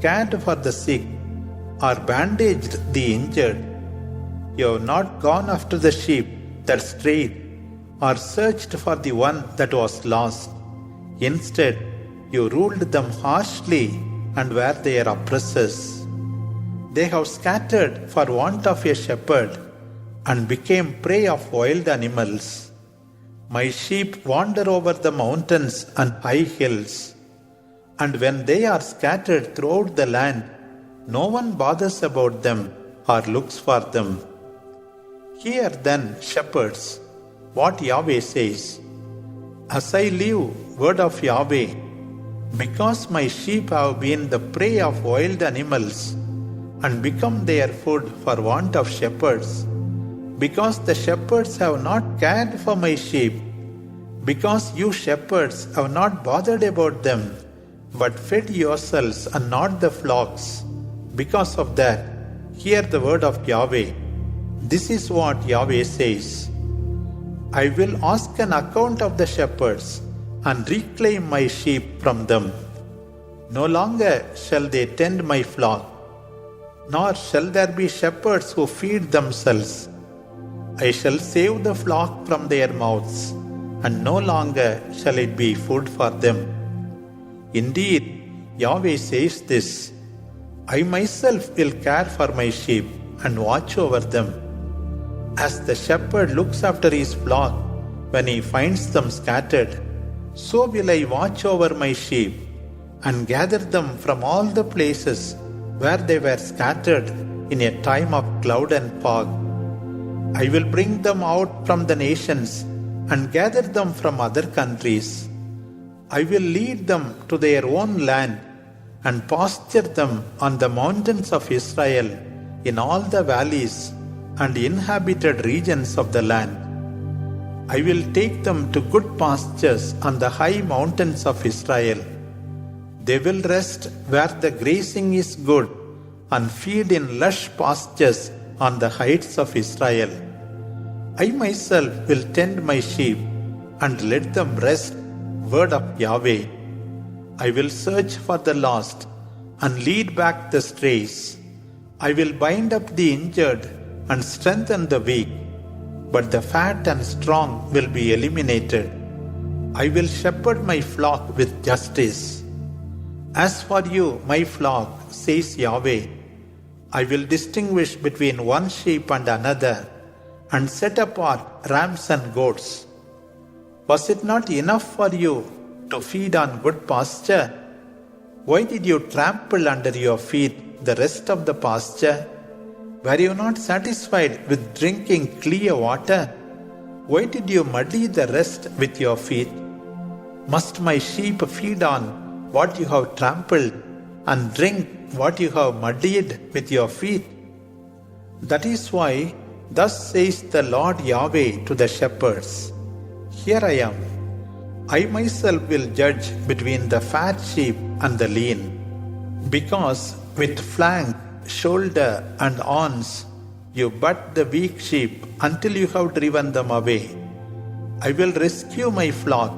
cared for the sick, or bandaged the injured. You have not gone after the sheep that strayed, or searched for the one that was lost. Instead, you ruled them harshly and were their oppressors. They have scattered for want of a shepherd and became prey of wild animals. My sheep wander over the mountains and high hills, and when they are scattered throughout the land, no one bothers about them or looks for them. Hear then, shepherds, what Yahweh says. As I live, word of Yahweh, because my sheep have been the prey of wild animals, and become their food for want of shepherds, because the shepherds have not cared for my sheep, because you shepherds have not bothered about them, but fed yourselves and not the flocks. Because of that, hear the word of Yahweh. This is what Yahweh says. I will ask an account of the shepherds and reclaim my sheep from them. No longer shall they tend my flock, nor shall there be shepherds who feed themselves. I shall save the flock from their mouths, and no longer shall it be food for them. Indeed, Yahweh says this, I myself will care for my sheep and watch over them. As the shepherd looks after his flock when he finds them scattered, so will I watch over my sheep and gather them from all the places where they were scattered in a time of cloud and fog. I will bring them out from the nations and gather them from other countries. I will lead them to their own land and pasture them on the mountains of Israel, in all the valleys and inhabited regions of the land. I will take them to good pastures on the high mountains of Israel. They will rest where the grazing is good and feed in lush pastures on the heights of Israel. I myself will tend my sheep and let them rest. Word of Yahweh. I will search for the lost and lead back the strays. I will bind up the injured and strengthen the weak, but the fat and strong will be eliminated. I will shepherd my flock with justice. As for you, my flock, says Yahweh, I will distinguish between one sheep and another, and set apart rams and goats. Was it not enough for you to feed on good pasture? Why did you trample under your feet the rest of the pasture? Were you not satisfied with drinking clear water? Why did you muddy the rest with your feet? Must my sheep feed on what you have trampled and drink what you have muddied with your feet? That is why, thus says the Lord Yahweh to the shepherds, Here I am. I myself will judge between the fat sheep and the lean, because with flank, shoulder, and horns you butt the weak sheep until you have driven them away. I will rescue my flock,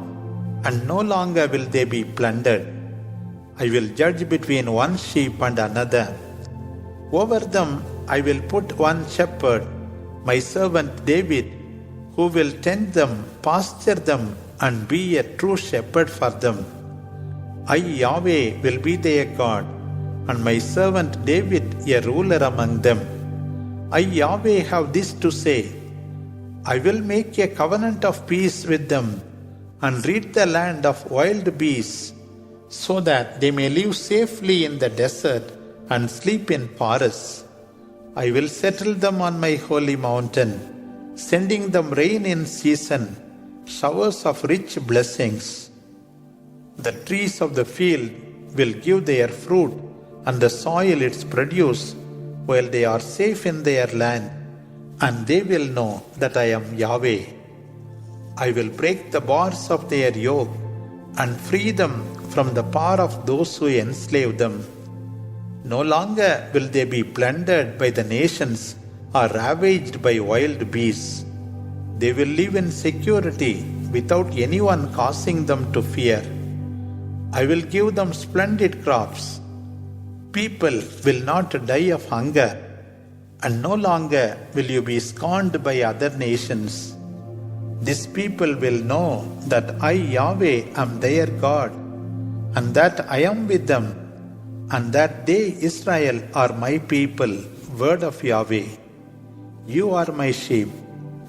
and no longer will they be plundered. I will judge between one sheep and another. Over them I will put one shepherd, my servant David, who will tend them, pasture them, and be a true shepherd for them. I, Yahweh, will be their God, and my servant David a ruler among them. I, Yahweh, have this to say, I will make a covenant of peace with them, and rid the land of wild beasts, so that they may live safely in the desert and sleep in forests. I will settle them on my holy mountain, sending them rain in season, showers of rich blessings. The trees of the field will give their fruit, and the soil its produce, while they are safe in their land, and they will know that I am Yahweh. I will break the bars of their yoke, and free them from the power of those who enslave them. No longer will they be plundered by the nations or ravaged by wild beasts. They will live in security without anyone causing them to fear. I will give them splendid crops. People will not die of hunger, and no longer will you be scorned by other nations. This people will know that I, Yahweh, am their God, and that I am with them, and that they, Israel, are my people. Word of Yahweh. You are my sheep,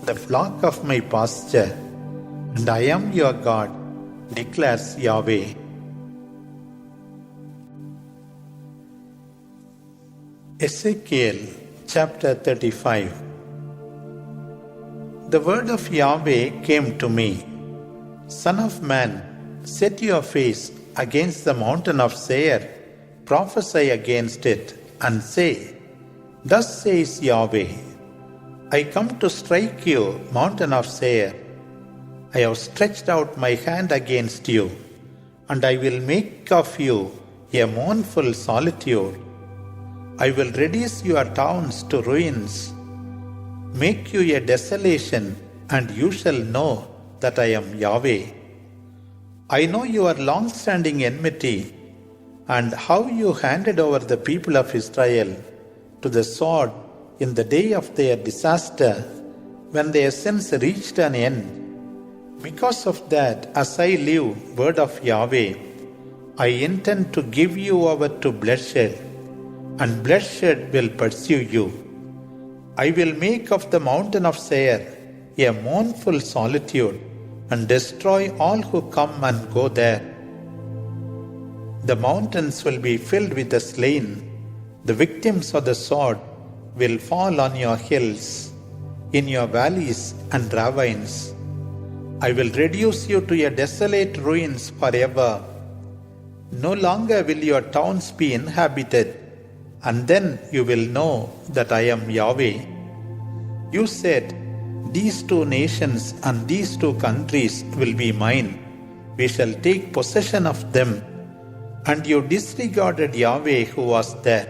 the flock of my pasture, and I am your God, declares Yahweh. Ezekiel chapter 35. The word of Yahweh came to me. Son of man, set your face against the mountain of Seir, prophesy against it, and say, Thus says Yahweh, I come to strike you, mountain of Seir. I have stretched out my hand against you, and I will make of you a mournful solitude. I will reduce your towns to ruins, make you a desolation, and you shall know that I am Yahweh. I know your long-standing enmity, and how you handed over the people of Israel to the sword in the day of their disaster, when their sins reached an end. Because of that, as I live, word of Yahweh, I intend to give you over to bloodshed, and bloodshed will pursue you. I will make of the mountain of Seir a mournful solitude, and destroy all who come and go there. The mountains will be filled with the slain. The victims of the sword will fall on your hills, in your valleys and ravines. I will reduce you to a desolate ruins forever. No longer will your towns be inhabited, and then you will know that I am Yahweh. You said, "These two nations and these two countries will be mine. We shall take possession of them." And you disregarded Yahweh who was there.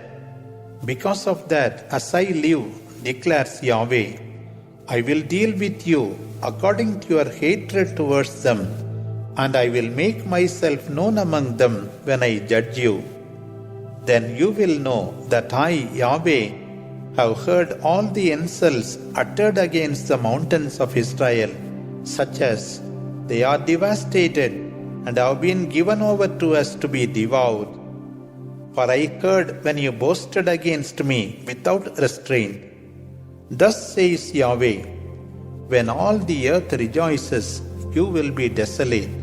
Because of that, as I live, declares Yahweh, I will deal with you according to your hatred towards them, and I will make myself known among them when I judge you. Then you will know that I, Yahweh, have heard all the insults uttered against the mountains of Israel, such as, "They are devastated and have been given over to us to be devoured." For I heard when you boasted against me without restraint. Thus says Yahweh, when all the earth rejoices, you will be desolate.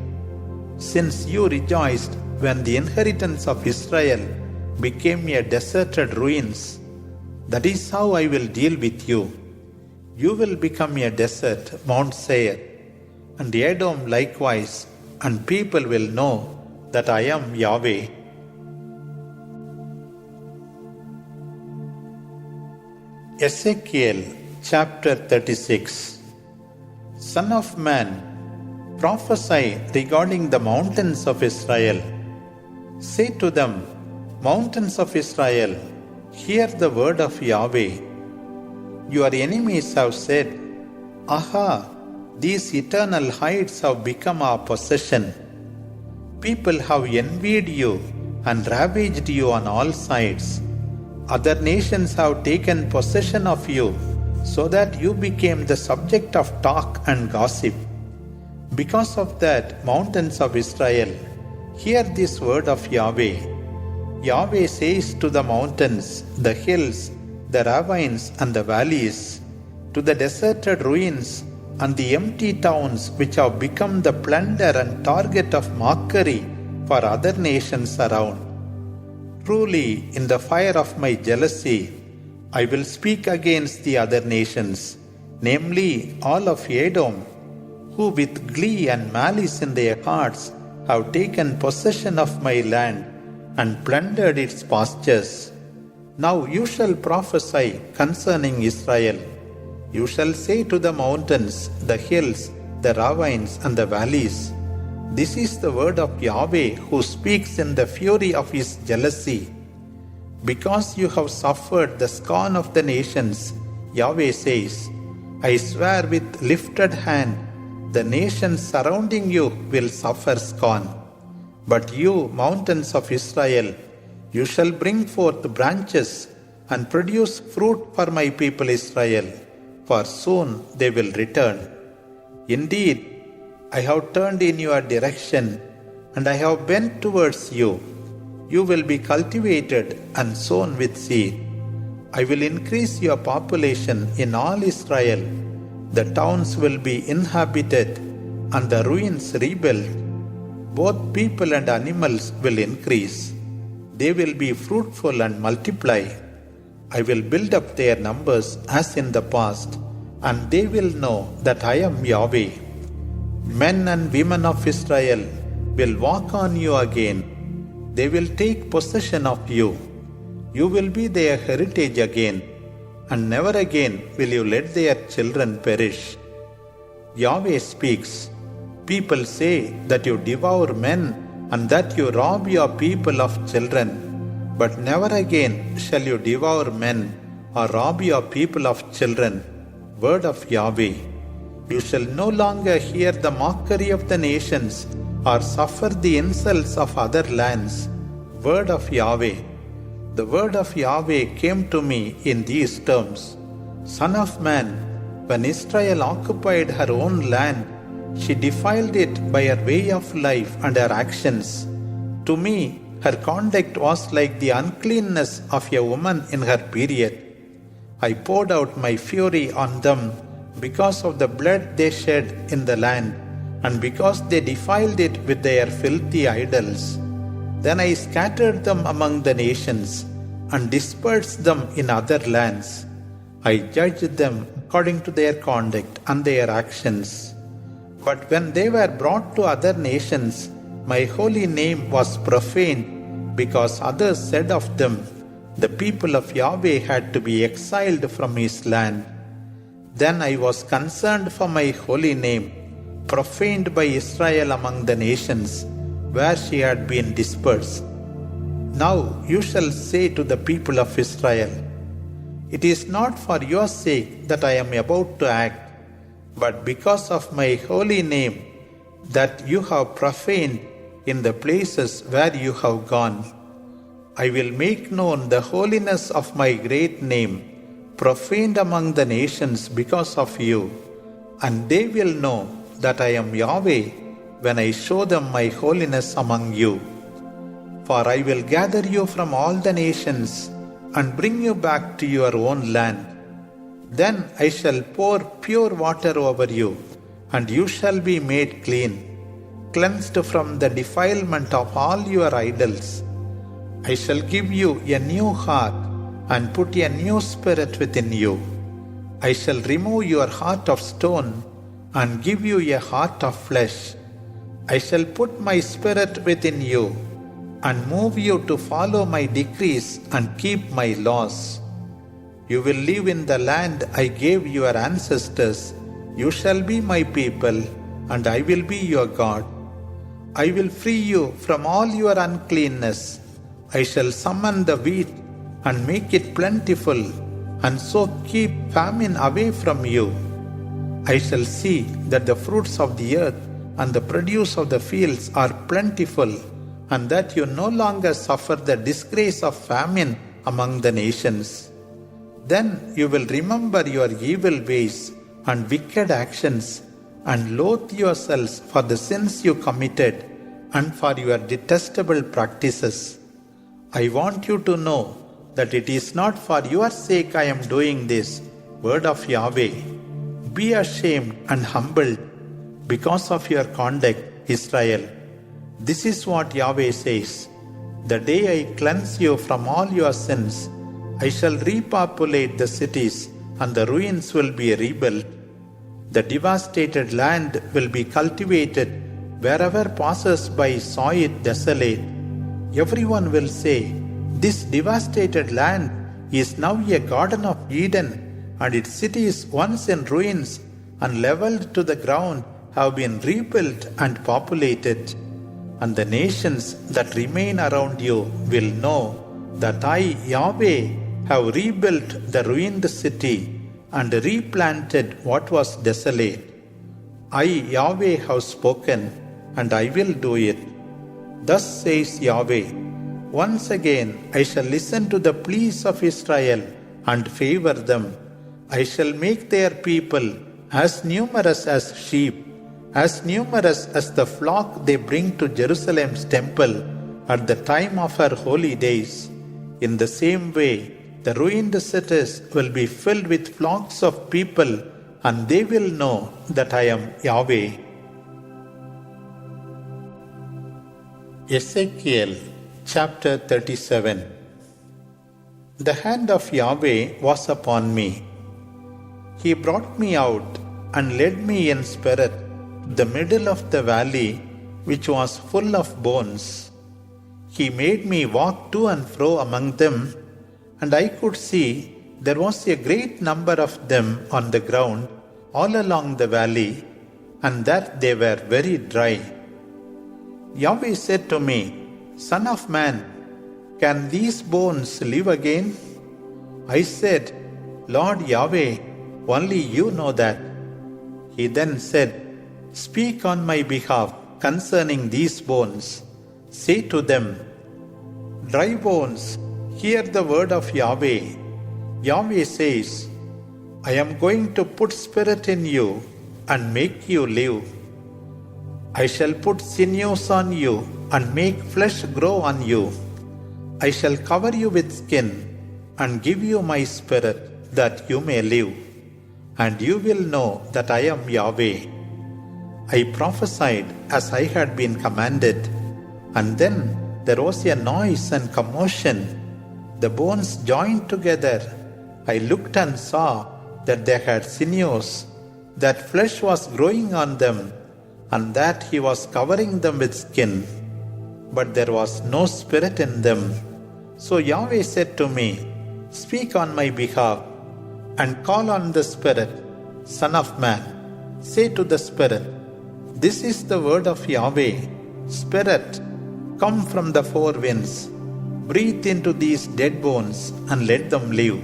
Since you rejoiced when the inheritance of Israel became a deserted ruins, that is how I will deal with you. You will become a desert, Mount Seir, and Edom likewise, and people will know that I am Yahweh. Ezekiel chapter 36. Son of man, prophesy regarding the mountains of Israel. Say to them, Mountains of Israel, hear the word of Yahweh. Your enemies have said, Aha, these eternal heights have become our possession. People have envied you and ravaged you on all sides. Other nations have taken possession of you, so that you became the subject of talk and gossip. Because of that, mountains of Israel, hear this word of Yahweh. Yahweh says to the mountains, the hills, the ravines and the valleys, to the deserted ruins and the empty towns which have become the plunder and target of mockery for other nations around. Truly, in the fire of my jealousy, I will speak against the other nations, namely all of Edom, who with glee and malice in their hearts have taken possession of my land and plundered its pastures. Now you shall prophesy concerning Israel. You shall say to the mountains, the hills, the ravines and the valleys, This is the word of Yahweh who speaks in the fury of his jealousy. Because you have suffered the scorn of the nations, Yahweh says, I swear with lifted hand, the nations surrounding you will suffer scorn. But you, mountains of Israel, you shall bring forth branches and produce fruit for my people Israel, for soon they will return. Indeed, I have turned in your direction, and I have bent towards you. You will be cultivated and sown with seed. I will increase your population in all Israel. The towns will be inhabited, and the ruins rebuilt. Both people and animals will increase. They will be fruitful and multiply. I will build up their numbers as in the past, and they will know that I am Yahweh. Men and women of Israel will walk on you again. They will take possession of you. You will be their heritage again, and never again will you let their children perish. Yahweh speaks. People say that you devour men and that you rob your people of children. But never again shall you devour men or rob your people of children. Word of Yahweh. You shall no longer hear the mockery of the nations or suffer the insults of other lands. Word of Yahweh. The word of Yahweh came to me in these terms. Son of man, when Israel occupied her own land, she defiled it by her way of life and her actions. To me, her conduct was like the uncleanness of a woman in her period. I poured out my fury on them because of the blood they shed in the land, and because they defiled it with their filthy idols. Then I scattered them among the nations, and dispersed them in other lands. I judged them according to their conduct and their actions. But when they were brought to other nations, my holy name was profaned, because others said of them, the people of Yahweh had to be exiled from his land. Then I was concerned for my holy name, profaned by Israel among the nations, where she had been dispersed. Now you shall say to the people of Israel, it is not for your sake that I am about to act, but because of my holy name that you have profaned in the places where you have gone. I will make known the holiness of my great name, profaned among the nations because of you, and they will know that I am Yahweh when I show them my holiness among you. For I will gather you from all the nations and bring you back to your own land. Then I shall pour pure water over you, and you shall be made clean, cleansed from the defilement of all your idols. I shall give you a new heart and put a new spirit within you. I shall remove your heart of stone and give you a heart of flesh. I shall put my spirit within you and move you to follow my decrees and keep my laws. You will live in the land I gave your ancestors. You shall be my people, and I will be your God. I will free you from all your uncleanness. I shall summon the wheat and make it plentiful, and so keep famine away from you. I shall see that the fruits of the earth and the produce of the fields are plentiful, and that you no longer suffer the disgrace of famine among the nations. Then you will remember your evil ways and wicked actions, and loathe yourselves for the sins you committed and for your detestable practices. I want you to know that it is not for your sake I am doing this, word of Yahweh. Be ashamed and humbled because of your conduct, Israel. This is what Yahweh says. The day I cleanse you from all your sins, I shall repopulate the cities, and the ruins will be rebuilt. The devastated land will be cultivated wherever passers-by saw it desolate. Everyone will say, this devastated land is now a garden of Eden, and its cities once in ruins and leveled to the ground have been rebuilt and populated. And the nations that remain around you will know that I, Yahweh, have rebuilt the ruined city and replanted what was desolate. I, Yahweh, have spoken, and I will do it. Thus says Yahweh, once again I shall listen to the pleas of Israel and favor them. I shall make their people as numerous as sheep, as numerous as the flock they bring to Jerusalem's temple at the time of her holy days. In the same way, the ruined cities will be filled with flocks of people, and they will know that I am Yahweh. Ezekiel chapter 37. The hand of Yahweh was upon me. He brought me out and led me in spirit to the middle of the valley, which was full of bones. He made me walk to and fro among them, and I could see there was a great number of them on the ground all along the valley, and that they were very dry. Yahweh said to me, Son of man, can these bones live again? I said, Lord Yahweh, only you know that. He then said, Speak on my behalf concerning these bones. Say to them, Dry bones, hear the word of Yahweh. Yahweh says, I am going to put spirit in you and make you live. I shall put sinews on you and make flesh grow on you. I shall cover you with skin and give you my spirit that you may live, and you will know that I am Yahweh. I prophesied as I had been commanded, and then there was a noise and commotion. The bones joined together. I looked and saw that they had sinews, that flesh was growing on them, and that he was covering them with skin, but there was no spirit in them. So Yahweh said to me, Speak on my behalf, and call on the Spirit. Son of man, say to the Spirit, This is the word of Yahweh. Spirit, come from the four winds. Breathe into these dead bones and let them live.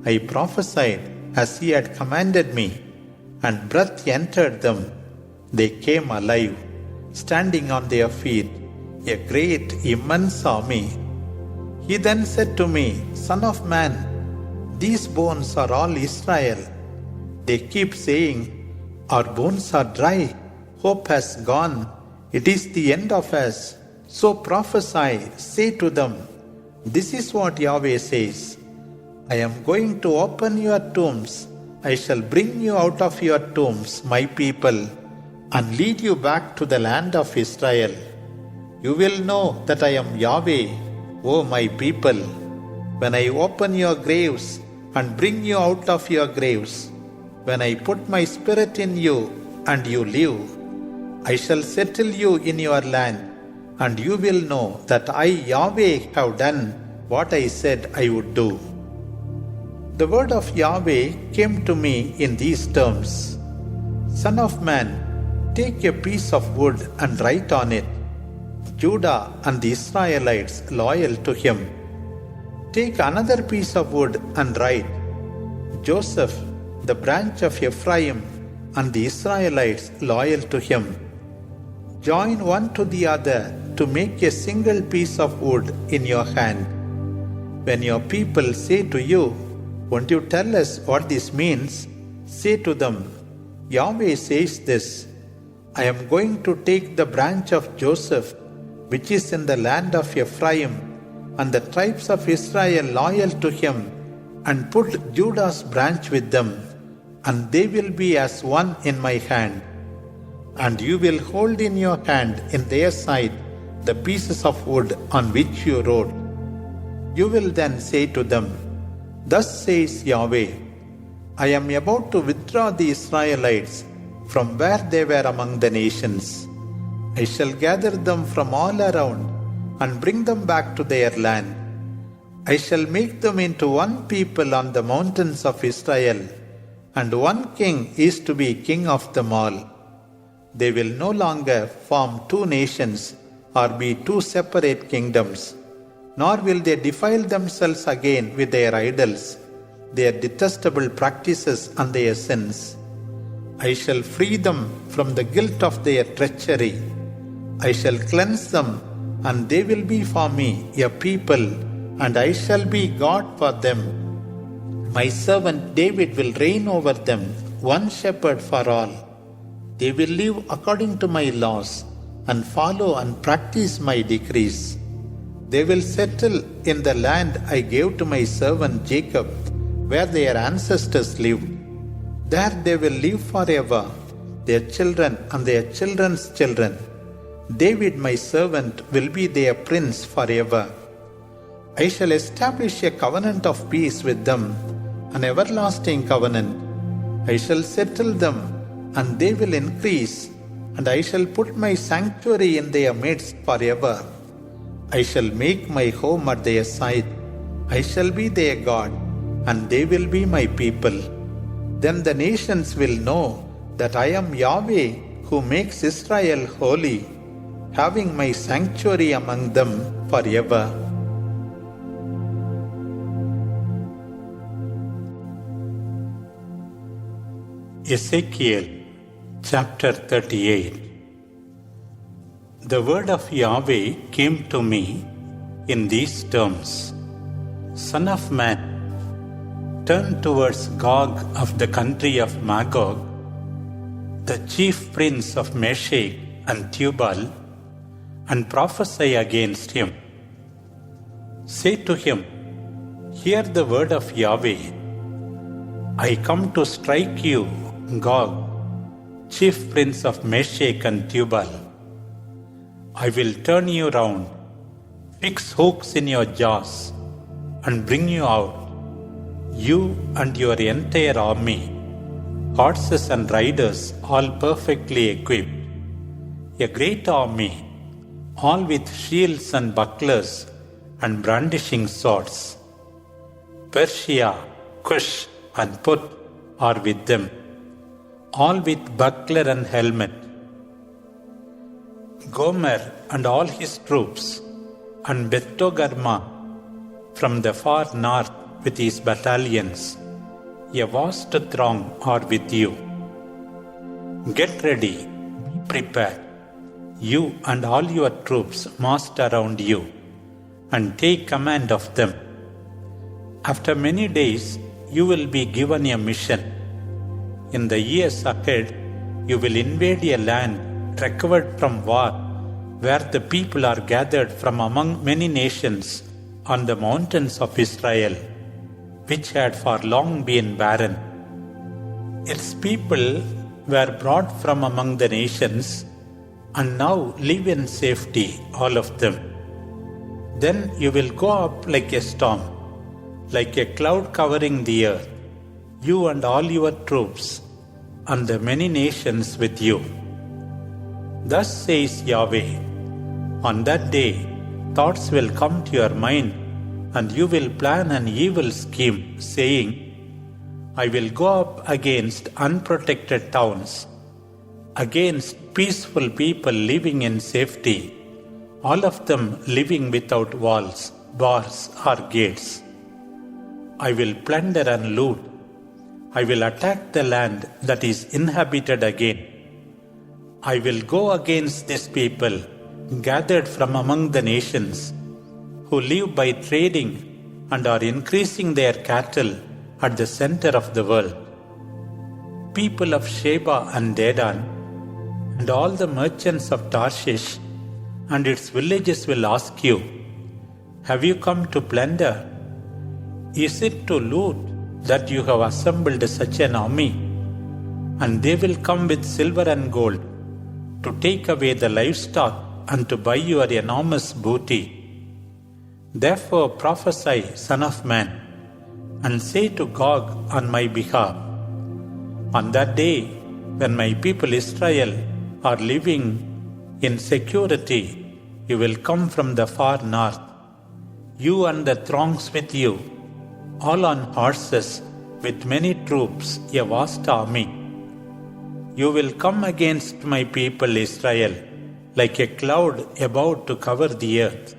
I prophesied as he had commanded me, and breath entered them. They came alive, standing on their feet, a great, immense army. He then said to me, Son of man, these bones are all Israel. They keep saying, Our bones are dry, hope has gone, it is the end of us. So prophesy, say to them, This is what Yahweh says, I am going to open your tombs. I shall bring you out of your tombs, my people, and lead you back to the land of Israel. You will know that I am Yahweh, O my people, when I open your graves and bring you out of your graves, when I put my spirit in you and you live. I shall settle you in your land, and you will know that I, Yahweh, have done what I said I would do. The word of Yahweh came to me in these terms, Son of man, take a piece of wood and write on it, Judah and the Israelites loyal to him. Take another piece of wood and write, Joseph, the branch of Ephraim, and the Israelites loyal to him. Join one to the other to make a single piece of wood in your hand. When your people say to you, Won't you tell us what this means? Say to them, Yahweh says this, I am going to take the branch of Joseph, which is in the land of Ephraim, and the tribes of Israel loyal to him, and put Judah's branch with them, and they will be as one in my hand. And you will hold in your hand in their sight the pieces of wood on which you wrote. You will then say to them, Thus says Yahweh, I am about to withdraw the Israelites from where they were among the nations. I shall gather them from all around and bring them back to their land. I shall make them into one people on the mountains of Israel, and one king is to be king of them all. They will no longer form two nations or be two separate kingdoms, nor will they defile themselves again with their idols, their detestable practices and their sins. I shall free them from the guilt of their treachery. I shall cleanse them, and they will be for me a people, and I shall be God for them. My servant David will reign over them, one shepherd for all. They will live according to my laws, and follow and practice my decrees. They will settle in the land I gave to my servant Jacob, where their ancestors lived. There they will live forever, their children and their children's children. David my servant will be their prince forever. I shall establish a covenant of peace with them, an everlasting covenant. I shall settle them, and they will increase, and I shall put my sanctuary in their midst forever. I shall make my home at their side. I shall be their God, and they will be my people. Then the nations will know that I am Yahweh who makes Israel holy, having my sanctuary among them forever. Ezekiel chapter 38. The word of Yahweh came to me in these terms, Son of man, turn towards Gog of the country of Magog, the chief prince of Meshech and Tubal, and prophesy against him. Say to him, Hear the word of Yahweh. I come to strike you, Gog, chief prince of Meshech and Tubal. I will turn you round, fix hooks in your jaws, and bring you out, you and your entire army, horses and riders all perfectly equipped. a great army, all with shields and bucklers and brandishing swords. Persia, Cush, and Put are with them, all with buckler and helmet. Gomer and all his troops, and Beth-togarmah from the far north with his battalions, a vast throng are with you. Get ready, be prepared, you and all your troops massed around you, and take command of them. After many days, you will be given a mission. In the years ahead, you will invade a land recovered from war, where the people are gathered from among many nations on the mountains of Israel, which had for long been barren. Its people were brought from among the nations, and now live in safety, all of them. Then you will go up like a storm, like a cloud covering the earth, you and all your troops, and the many nations with you. Thus says Yahweh, on that day thoughts will come to your mind, and you will plan an evil scheme, saying, I will go up against unprotected towns, against peaceful people living in safety, all of them living without walls, bars, or gates. I will plunder and loot. I will attack the land that is inhabited again. I will go against this people, gathered from among the nations, who live by trading and are increasing their cattle at the center of the world. People of Sheba and Dedan, and all the merchants of Tarshish and its villages will ask you, have you come to plunder? Is it to loot that you have assembled such an army? And they will come with silver and gold, to take away the livestock and to buy your enormous booty. Therefore prophesy, Son of man, and say to Gog on my behalf, on that day when my people Israel are living in security, you will come from the far north, you and the throngs with you, all on horses with many troops, a vast army. You will come against my people Israel like a cloud about to cover the earth.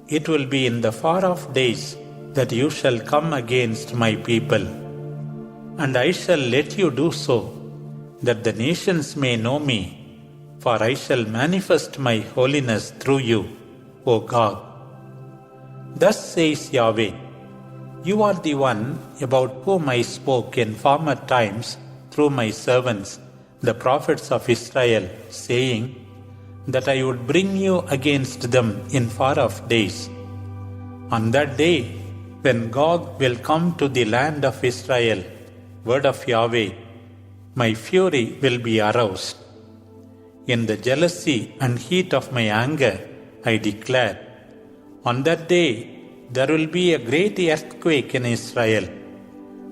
It will be in the far-off days that you shall come against my people, and I shall let you do so, that the nations may know me, for I shall manifest my holiness through you, O Gog. Thus says Yahweh, you are the one about whom I spoke in former times through my servants, the prophets of Israel, saying that I would bring you against them in far-off days. On that day, when Gog will come to the land of Israel, word of Yahweh, my fury will be aroused. In the jealousy and heat of my anger, I declare, on that day there will be a great earthquake in Israel.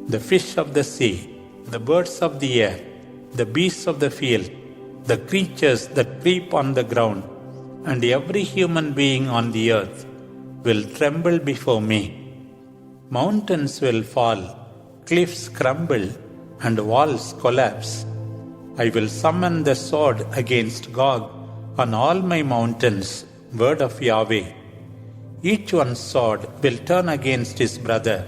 The fish of the sea, the birds of the air, the beasts of the field, the creatures that creep on the ground, and every human being on the earth will tremble before me. Mountains will fall, cliffs crumble, and walls collapse. I will summon the sword against Gog on all my mountains, word of Yahweh. Each one's sword will turn against his brother.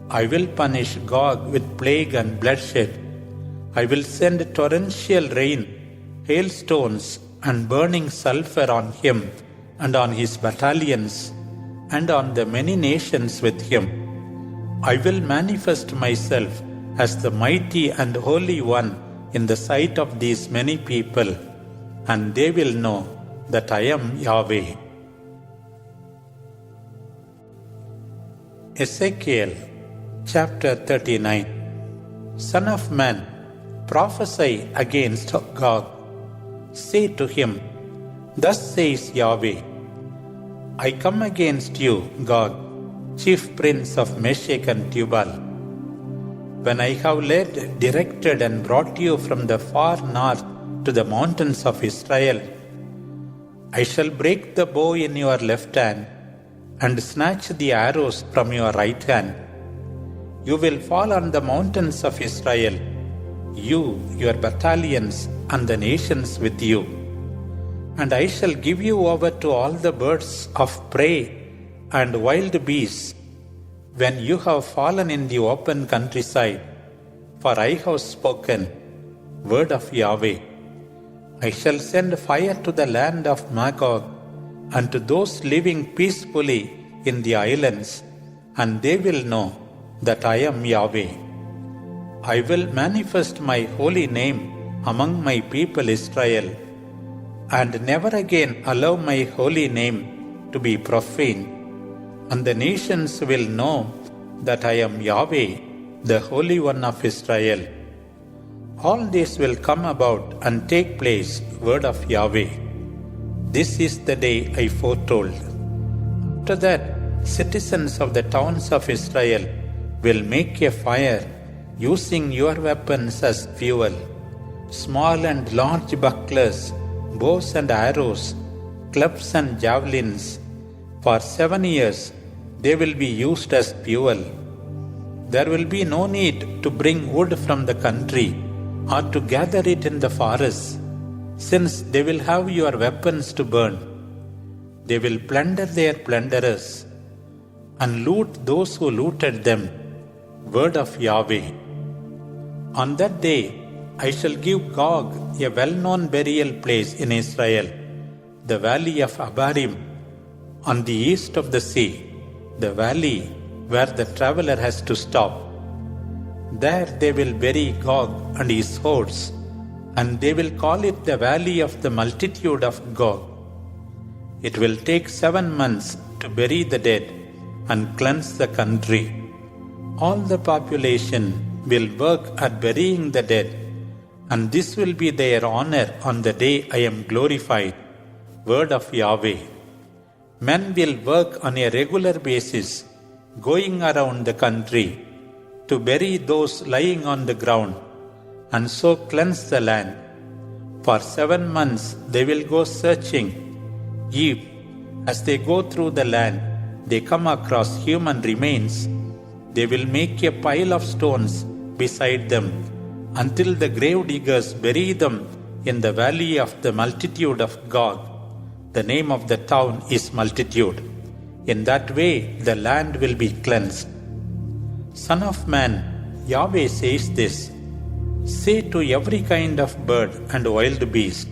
I will punish Gog with plague and bloodshed. I will send torrential rain, hailstones, and burning sulfur on him and on his battalions, and on the many nations with him. I will manifest myself as the mighty and holy one in the sight of these many people, and they will know that I am Yahweh. Ezekiel chapter 39. Son of man, prophesy against Gog. Say to him, thus says Yahweh, I come against you, Gog, chief prince of Meshech and Tubal. When I have led, directed, and brought you from the far north to the mountains of Israel. I shall break the bow in your left hand and snatch the arrows from your right hand. You will fall on the mountains of Israel, you, your battalions, and the nations with you. And I shall give you over to all the birds of prey and wild beasts when you have fallen in the open countryside, for I have spoken. Word of Yahweh. I shall send fire to the land of Magog and to those living peacefully in the islands, and they will know that I am Yahweh. I will manifest my holy name among my people Israel, and never again allow my holy name to be profaned, and the nations will know that I am Yahweh, the Holy One of Israel. All this will come about and take place, word of Yahweh. This is the day I foretold. After that, citizens of the towns of Israel will make a fire using your weapons as fuel, small and large bucklers, bows and arrows, clubs and javelins. For 7 years they will be used as fuel. There will be no need to bring wood from the country or to gather it in the forests, since they will have your weapons to burn. They will plunder their plunderers and loot those who looted them. Word of Yahweh. On that day I shall give Gog a well-known burial place in Israel, the valley of Abarim, on the east of the sea, the valley where the traveler has to stop. There they will bury Gog and his hordes, and they will call it the valley of the multitude of Gog. It will take 7 months to bury the dead and cleanse the country. All the population will work at burying the dead, and this will be their honor on the day I am glorified. Word of Yahweh. Men will work on a regular basis, going around the country, to bury those lying on the ground, and so cleanse the land. For 7 months they will go searching. If, as they go through the land, they come across human remains, they will make a pile of stones beside them until the grave diggers bury them in the valley of the multitude of Gog. The name of the town is Multitude. In that way the land will be cleansed. Son of man, Yahweh says this. Say to every kind of bird and wild beast,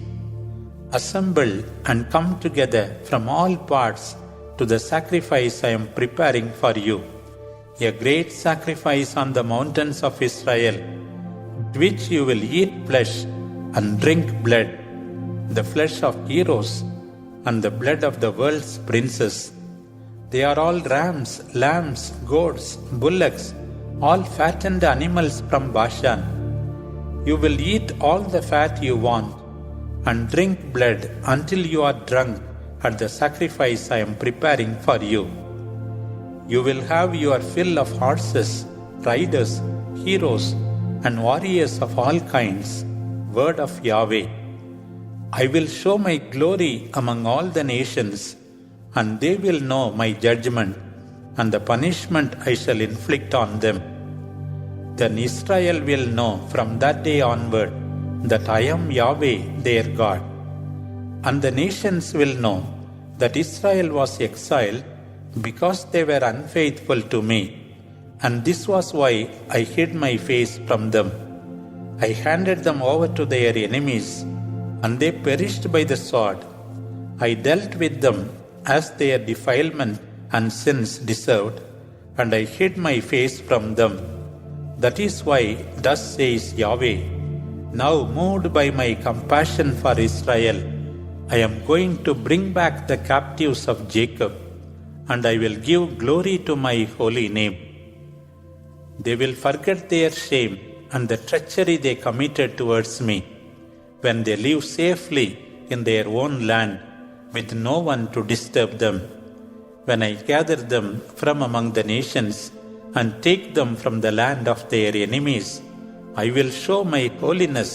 assemble and come together from all parts to the sacrifice I am preparing for you, a great sacrifice on the mountains of Israel, at which you will eat flesh and drink blood, the flesh of heroes and the blood of the world's princes. They are all rams, lambs, goats, bullocks, all fattened animals from Bashan. You will eat all the fat you want and drink blood until you are drunk at the sacrifice I am preparing for you. You will have your fill of horses, riders, heroes, and warriors of all kinds. Word of Yahweh. I will show my glory among all the nations, and they will know my judgment and the punishment I shall inflict on them. Then Israel will know from that day onward that I am Yahweh their God. And the nations will know that Israel was exiled because they were unfaithful to me, and this was why I hid my face from them. I handed them over to their enemies, and they perished by the sword. I dealt with them as their defilement and sins deserved, and I hid my face from them. That is why, thus says Yahweh, now moved by my compassion for Israel, I am going to bring back the captives of Jacob, and I will give glory to my holy name. They will forget their shame and the treachery they committed towards me, when they live safely in their own land, with no one to disturb them. When I gather them from among the nations and take them from the land of their enemies, I will show my holiness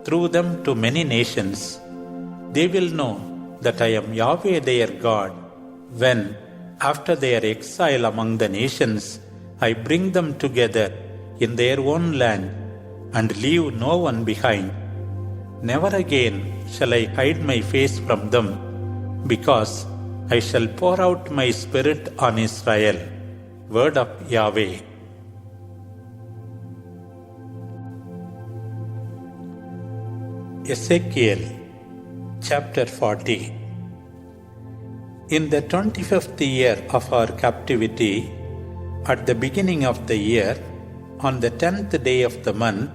through them to many nations. They will know that I am Yahweh their God, when, after their exile among the nations, I bring them together in their own land and leave no one behind. Never again shall I hide my face from them, because I shall pour out my spirit on Israel. Word of Yahweh. Ezekiel chapter 40. In the 25th year of our captivity, at the beginning of the year, on the 10th day of the month,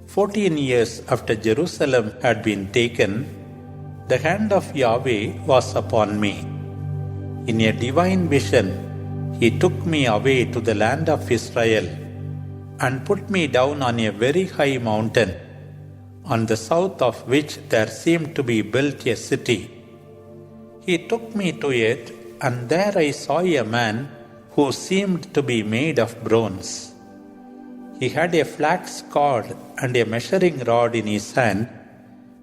14 years after Jerusalem had been taken, the hand of Yahweh was upon me. In a divine vision, He took me away to the land of Israel and put me down on a very high mountain, on the south of which there seemed to be built a city. He took me to it, and there I saw a man who seemed to be made of bronze. He had a flax cord and a measuring rod in his hand,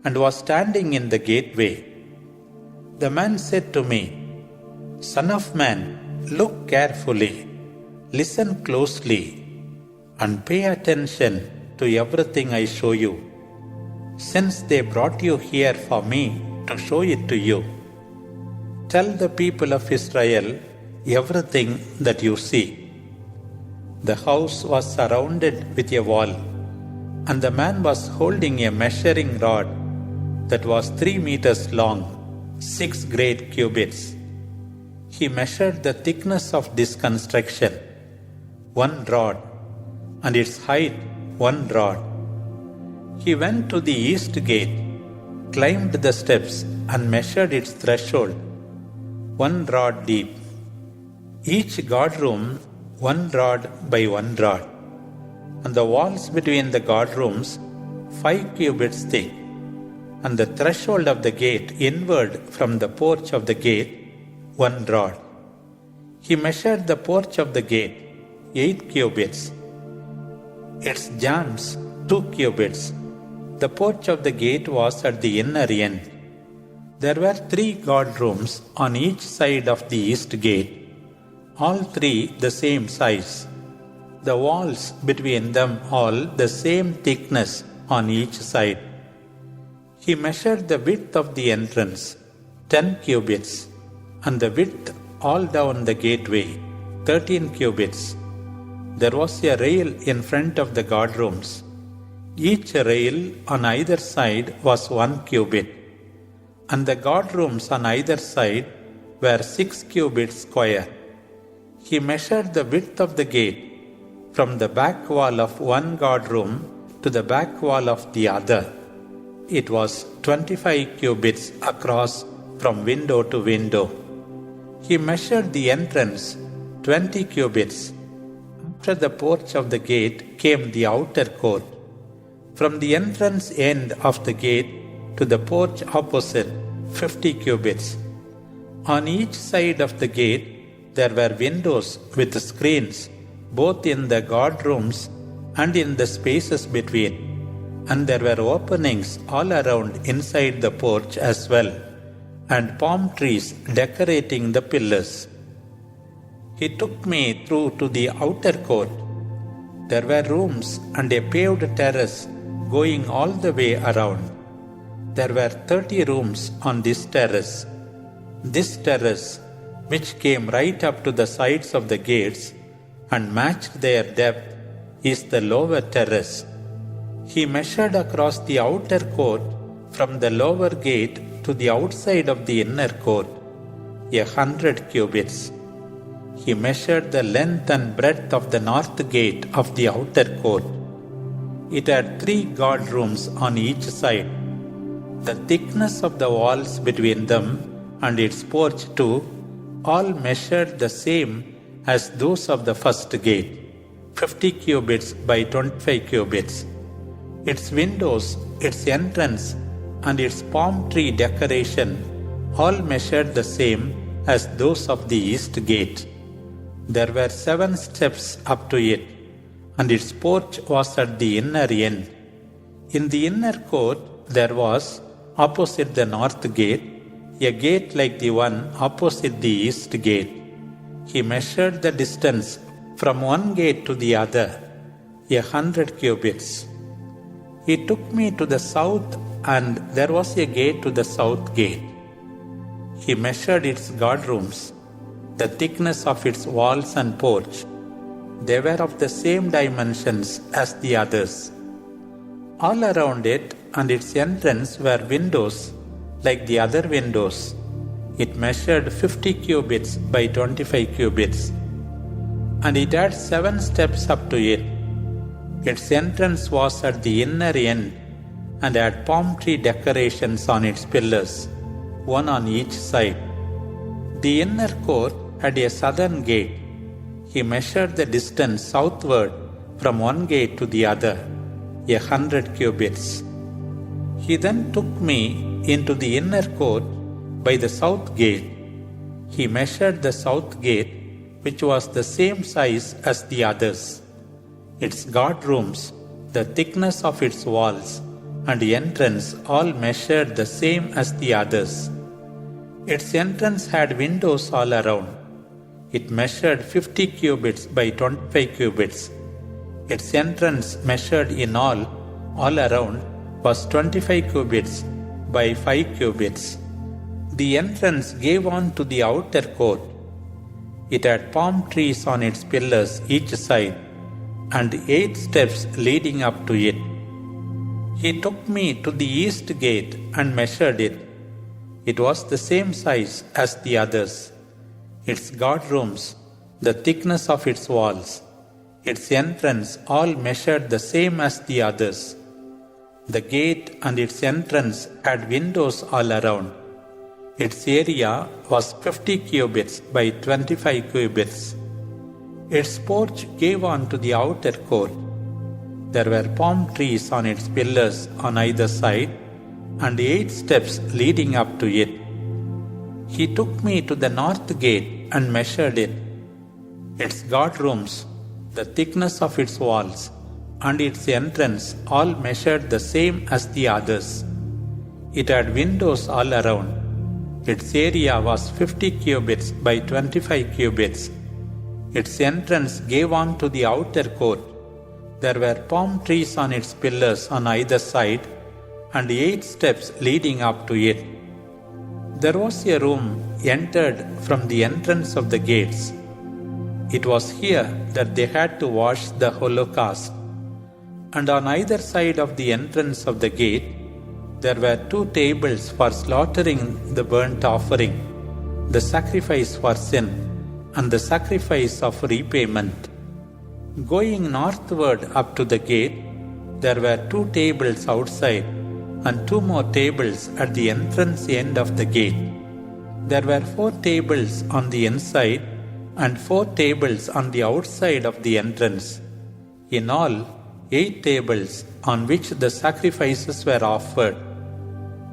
and was standing in the gateway. The man said to me, "Son of man, look carefully, listen closely, and pay attention to everything I show you, since they brought you here for me to show it to you. Tell the people of Israel everything that you see." The house was surrounded with a wall, and the man was holding a measuring rod that was 3 meters long, 6 great cubits. He measured the thickness of this construction, 1 rod, and its height 1 rod. He went to the east gate, climbed the steps, and measured its threshold, 1 rod deep. Each guard room 1 rod by 1 rod, and the walls between the guard rooms 5 cubits thick, and the threshold of the gate inward from the porch of the gate 1 rod. He measured the porch of the gate 8 cubits, its jambs 2 cubits. The porch of the gate was at the inner end. There were 3 guard rooms on each side of the east gate, all 3 the same size, the walls between them all the same thickness on each side. He measured the width of the entrance, 10 cubits, and the width all down the gateway, 13 cubits. There was a rail in front of the guard rooms. Each rail on either side was 1 cubit, and the guard rooms on either side were 6 cubits square. He measured the width of the gate from the back wall of one guard room to the back wall of the other. It was 25 cubits across from window to window. He measured the entrance 20 cubits. After the porch of the gate came the outer court. From the entrance end of the gate to the porch opposite, 50 cubits. On each side of the gate there were windows with screens, both in the guard rooms and in the spaces between, and there were openings all around inside the porch as well, and palm trees decorating the pillars. He took me through to the outer court. There were rooms and a paved terrace going all the way around. There were 30 rooms on this terrace. This terrace, which came right up to the sides of the gates and matched their depth, is the lower terrace. He measured across the outer court from the lower gate to the outside of the inner court, 100 cubits. He measured the length and breadth of the north gate of the outer court. It had 3 guard rooms on each side. The thickness of the walls between them and its porch too, all measured the same as those of the first gate, 50 cubits by 25 cubits. Its windows, its entrance, and its palm tree decoration all measured the same as those of the east gate. There were 7 steps up to it, and its porch was at the inner end. In the inner court there was, opposite the north gate, a gate like the one opposite the east gate. He measured the distance from one gate to the other, 100 cubits. He took me to the south, and there was a gate to the south gate. He measured its guardrooms, the thickness of its walls and porch. They were of the same dimensions as the others. All around it and its entrance were windows like the other windows. It measured 50 cubits by 25 cubits, and it had 7 steps up to it. Its entrance was at the inner end and had palm tree decorations on its pillars, one on each side. The inner court had a southern gate. He measured the distance southward from one gate to the other, 100 cubits. He then took me into the inner court by the south gate. He measured the south gate, which was the same size as the others. Its guardrooms, the thickness of its walls, and entrance all measured the same as the others. Its entrance had windows all around. It measured 50 cubits by 25 cubits. Its entrance measured in all around, was 25 cubits by 5 cubits. The entrance gave on to the outer court. It had palm trees on its pillars each side, and 8 steps leading up to it. He took me to the east gate and measured it. It was the same size as the others. Its guardrooms, the thickness of its walls, its entrance all measured the same as the others. The gate and its entrance had windows all around. Its area was 50 cubits by 25 cubits. Its porch gave on to the outer court. There were palm trees on its pillars on either side, and 8 steps leading up to it. He took me to the north gate and measured it. Its guardrooms, the thickness of its walls, and its entrance all measured the same as the others. It had windows all around. Its area was 50 cubits by 25 cubits. Its entrance gave on to the outer court. There were palm trees on its pillars on either side, and 8 steps leading up to it. There was a room entered from the entrance of the gates. It was here that they had to wash the holocaust. And on either side of the entrance of the gate, there were 2 tables for slaughtering the burnt offering, the sacrifice for sin, and the sacrifice of repayment. Going northward up to the gate, there were 2 tables outside, and 2 more tables at the entrance end of the gate. There were 4 tables on the inside, and 4 tables on the outside of the entrance. In all, 8 tables on which the sacrifices were offered.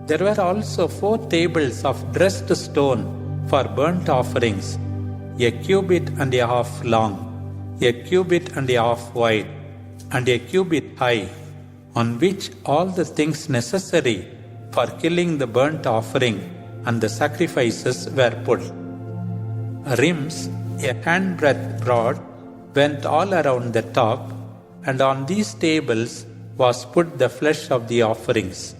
There were also 4 tables of dressed stone for burnt offerings, a cubit and a half long, a cubit and a half wide, and a cubit high, on which all the things necessary for killing the burnt offering and the sacrifices were put. Rims, a handbreadth broad, went all around the top, and on these tables was put the flesh of the offerings.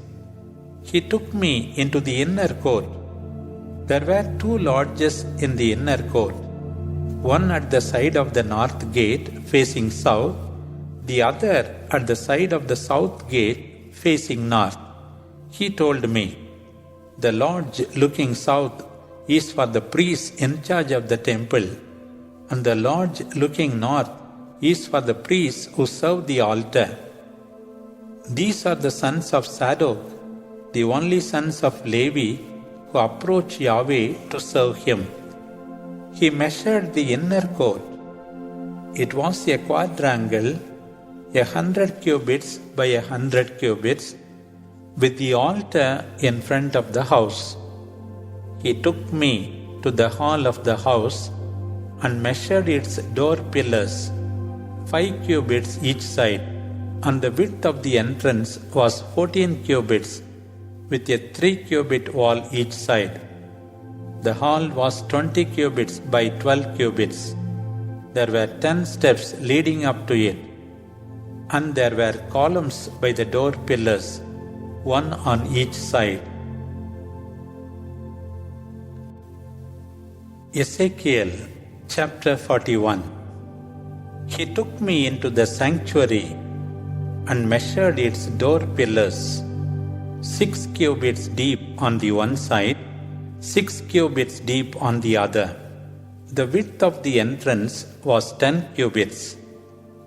He took me into the inner court. There were 2 lodges in the inner court, one at the side of the north gate facing south, the other at the side of the south gate facing north. He told me, "The lodge looking south is for the priests in charge of the temple, and the lodge looking north is for the priests who serve the altar. These are the sons of Zadok, the only sons of Levi, who approach Yahweh to serve him." He measured the inner court. It was a quadrangle, 100 cubits by 100 cubits, with the altar in front of the house. He took me to the hall of the house and measured its door pillars, 5 cubits each side, And the width of the entrance was 14 cubits, with a 3-cubit wall each side. The hall was 20 cubits by 12 cubits. There were 10 steps leading up to it, and there were columns by the door pillars, one on each side. Ezekiel chapter 41. He took me into the sanctuary and measured its door pillars, 6 cubits deep on the one side, 6 cubits deep on the other. The width of the entrance was 10 cubits.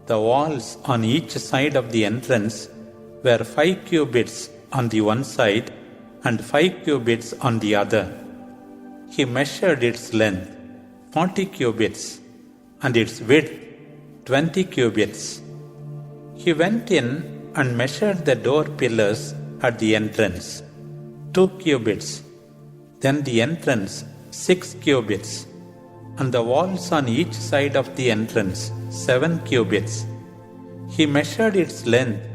The walls on each side of the entrance were 5 cubits on the one side and 5 cubits on the other. He measured its length, 40 cubits, and its width, 20 cubits. He went in and measured the door pillars at the entrance, 2 cubits. Then the entrance, 6 cubits, and the walls on each side of the entrance, 7 cubits. He measured its length,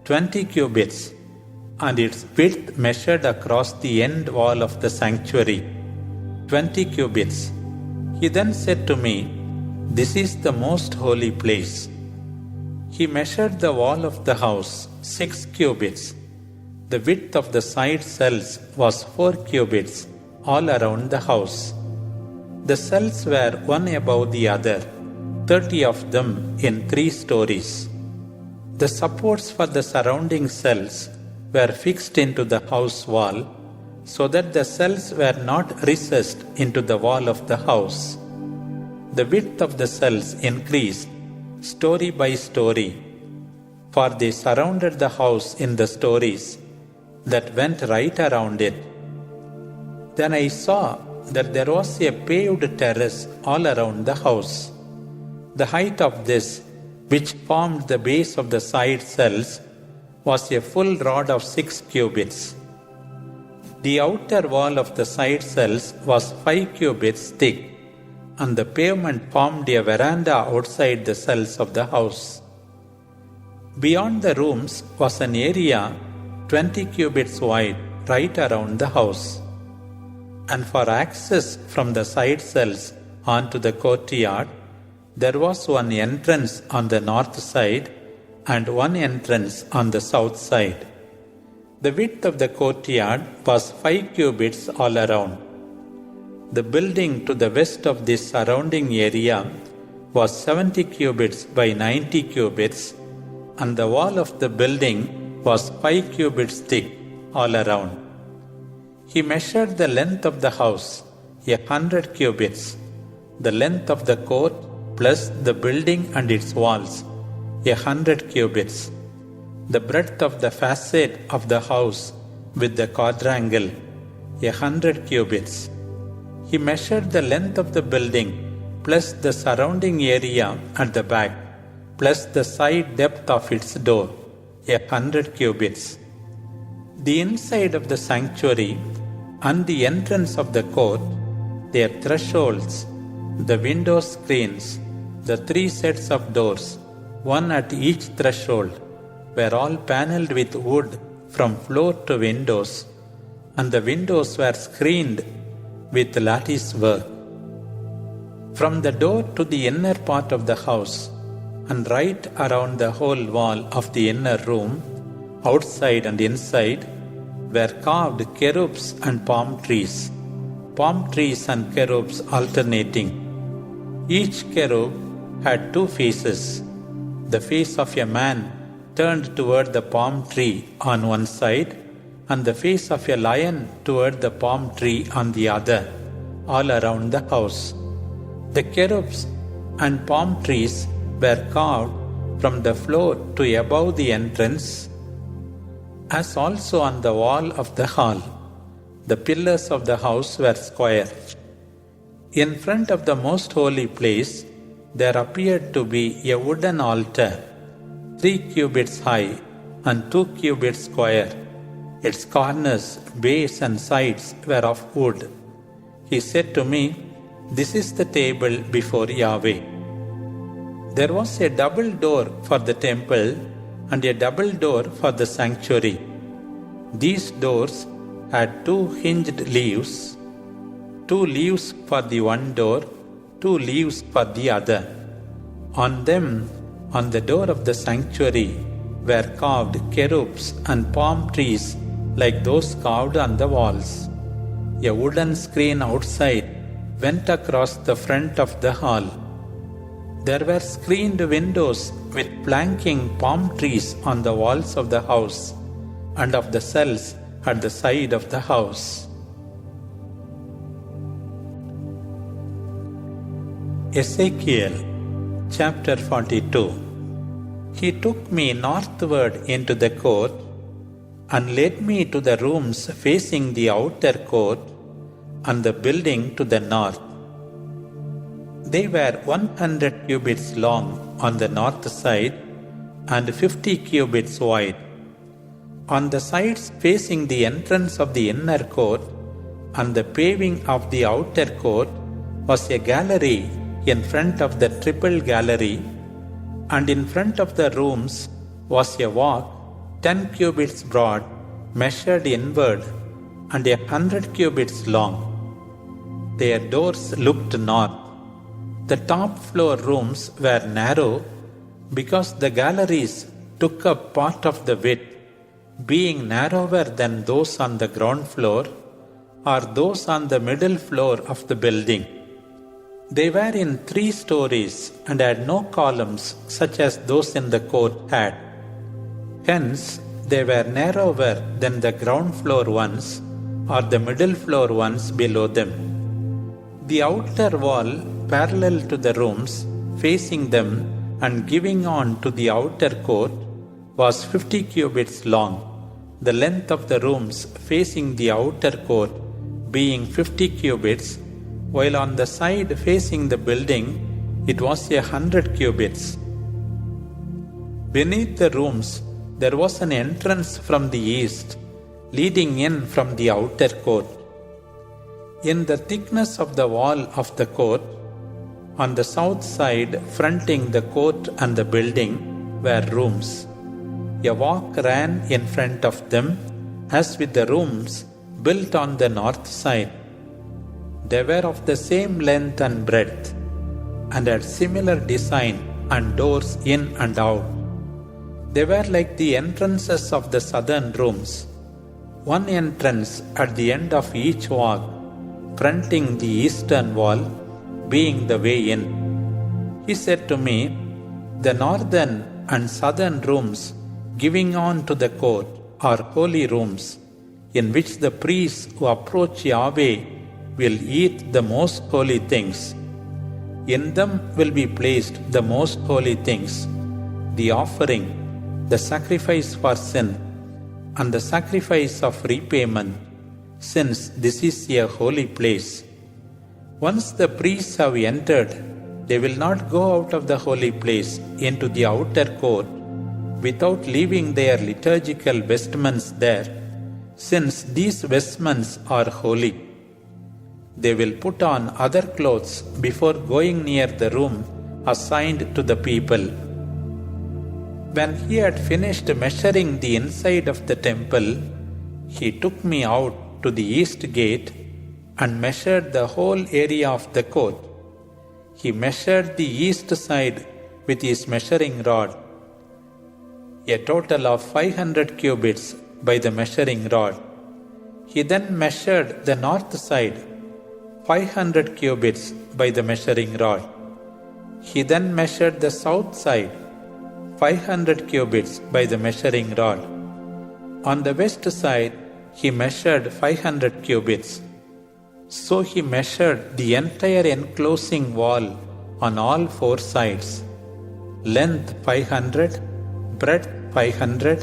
20 cubits, and its width measured across the end wall of the sanctuary, 20 cubits. He then said to me, "This is the most holy place." He measured the wall of the house, 6 cubits. The width of the side cells was 4 cubits all around the house. The cells were one above the other, 30 of them in 3 stories. The supports for the surrounding cells were fixed into the house wall, so that the cells were not recessed into the wall of the house. The width of the cells increased story by story, for they surrounded the house in the stories that went right around it. Then I saw that there was a paved terrace all around the house. The height of this, which formed the base of the side cells, was a full rod of 6 cubits. The outer wall of the side cells was 5 cubits thick, and the pavement formed a veranda outside the cells of the house. Beyond the rooms was an area 20 cubits wide right around the house. And for access from the side cells onto the courtyard, there was one entrance on the north side and one entrance on the south side. The width of the courtyard was 5 cubits all around. The building to the west of this surrounding area was 70 cubits by 90 cubits, and the wall of the building was 5 cubits thick all around. He measured the length of the house, 100 cubits, the length of the court plus the building and its walls, 100 cubits, the breadth of the facade of the house with the quadrangle, 100 cubits. He measured the length of the building plus the surrounding area at the back plus the side depth of its door, 100 cubits. The inside of the sanctuary and the entrance of the court, their thresholds, the window screens, the 3 sets of doors, one at each threshold, were all panelled with wood from floor to windows, and the windows were screened with lattice work. From the door to the inner part of the house, and right around the whole wall of the inner room, outside and inside, were carved cherubs and palm trees and cherubs alternating. Each cherub had 2 faces, the face of a man turned toward the palm tree on one side, and the face of a lion toward the palm tree on the other, all around the house. The cherubs and palm trees were carved from the floor to above the entrance, as also on the wall of the hall. The pillars of the house were square. In front of the most holy place, there appeared to be a wooden altar, 3 cubits high and 2 cubits square. Its corners, base and sides were of wood. He said to me, "This is the table before Yahweh." There was a double door for the temple and a double door for the sanctuary. These doors had 2 hinged leaves, 2 leaves for the one door, 2 leaves for the other. On them, on the door of the sanctuary, were carved cherubs and palm trees like those carved on the walls. A wooden screen outside went across the front of the hall. There were screened windows with flanking palm trees on the walls of the house and of the cells at the side of the house. Ezekiel chapter 42. He took me northward into the court and led me to the rooms facing the outer court and the building to the north. They were 100 cubits long on the north side and 50 cubits wide. On the sides facing the entrance of the inner court and the paving of the outer court was a gallery in front of the triple gallery, and in front of the rooms was a walk 10 cubits broad, measured inward, and 100 cubits long. Their doors looked north. The top floor rooms were narrow because the galleries took up part of the width, being narrower than those on the ground floor or those on the middle floor of the building. They were in 3 stories and had no columns such as those in the court had. Hence, they were narrower than the ground floor ones or the middle floor ones below them. The outer wall, parallel to the rooms, facing them and giving on to the outer court, was 50 cubits long, the length of the rooms facing the outer court being 50 cubits, while on the side facing the building it was 100 cubits. Beneath the rooms there was an entrance from the east, leading in from the outer court. In the thickness of the wall of the court, on the south side fronting the court and the building, were rooms. A walk ran in front of them, as with the rooms built on the north side. They were of the same length and breadth, and had similar design and doors in and out. They were like the entrances of the southern rooms, one entrance at the end of each walk, fronting the eastern wall, being the way in. He said to me, "The northern and southern rooms giving on to the court are holy rooms, in which the priests who approach Yahweh will eat the most holy things. In them will be placed the most holy things, the offering, the sacrifice for sin, and the sacrifice of repayment, since this is a holy place. Once the priests have entered, they will not go out of the holy place into the outer court without leaving their liturgical vestments there, since these vestments are holy. They will put on other clothes before going near the room assigned to the people." When he had finished measuring the inside of the temple, he took me out to the east gate and measured the whole area of the court. He measured the east side with his measuring rod, a total of 500 cubits by the measuring rod. He then measured the north side, 500 cubits by the measuring rod. He then measured the south side, 500 cubits by the measuring rod. On the west side, he measured 500 cubits. So he measured the entire enclosing wall on all 4 sides, length 500, breadth 500.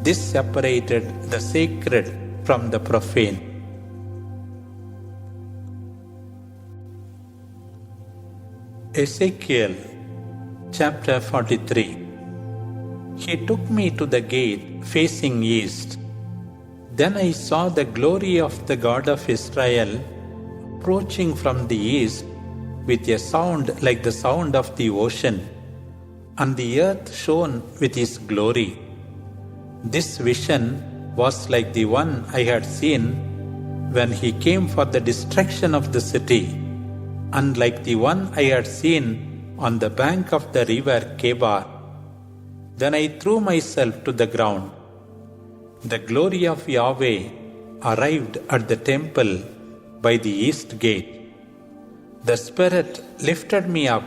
This separated the sacred from the profane. Ezekiel chapter 43. He took me to the gate facing east. Then I saw the glory of the God of Israel approaching from the east with a sound like the sound of the ocean, and the earth shone with his glory. This vision was like the one I had seen when he came for the destruction of the city, and like the one I had seen on the bank of the river Kebar. Then I threw myself to the ground. The glory of Yahweh arrived at the temple by the east gate. The Spirit lifted me up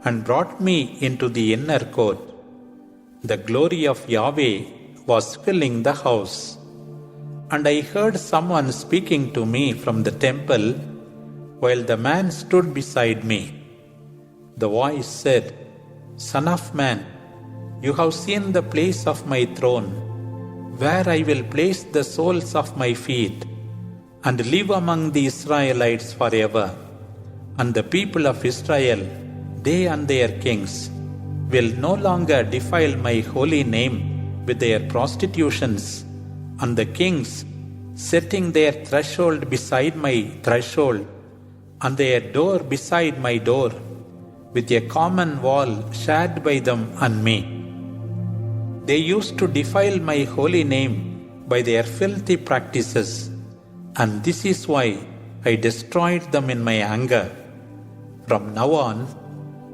and brought me into the inner court. The glory of Yahweh was filling the house, and I heard someone speaking to me from the temple while the man stood beside me. The voice said, "Son of man, you have seen the place of my throne, where I will place the soles of my feet, and live among the Israelites forever. And the people of Israel, they and their kings, will no longer defile my holy name with their prostitutions, and the kings, setting their threshold beside my threshold, and their door beside my door, with a common wall shared by them and me. They used to defile my holy name by their filthy practices, and this is why I destroyed them in my anger. From now on,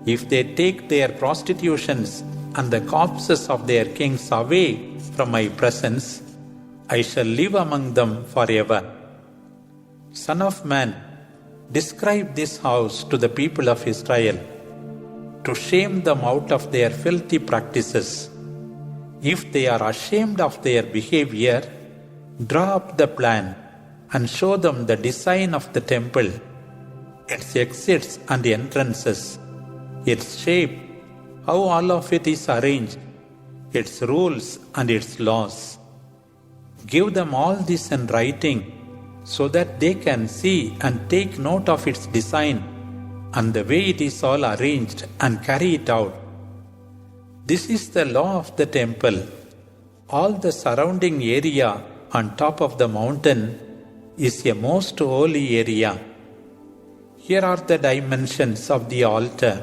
if they take their prostitutions and the corpses of their kings away from my presence, I shall live among them forever. Son of man, describe this house to the people of Israel, to shame them out of their filthy practices. If they are ashamed of their behavior, draw up the plan and show them the design of the temple, its exits and entrances, its shape, how all of it is arranged, its rules and its laws. Give them all this in writing, so that they can see and take note of its design and the way it is all arranged, and carry it out. This is the law of the temple. All the surrounding area on top of the mountain is a most holy area. Here are the dimensions of the altar.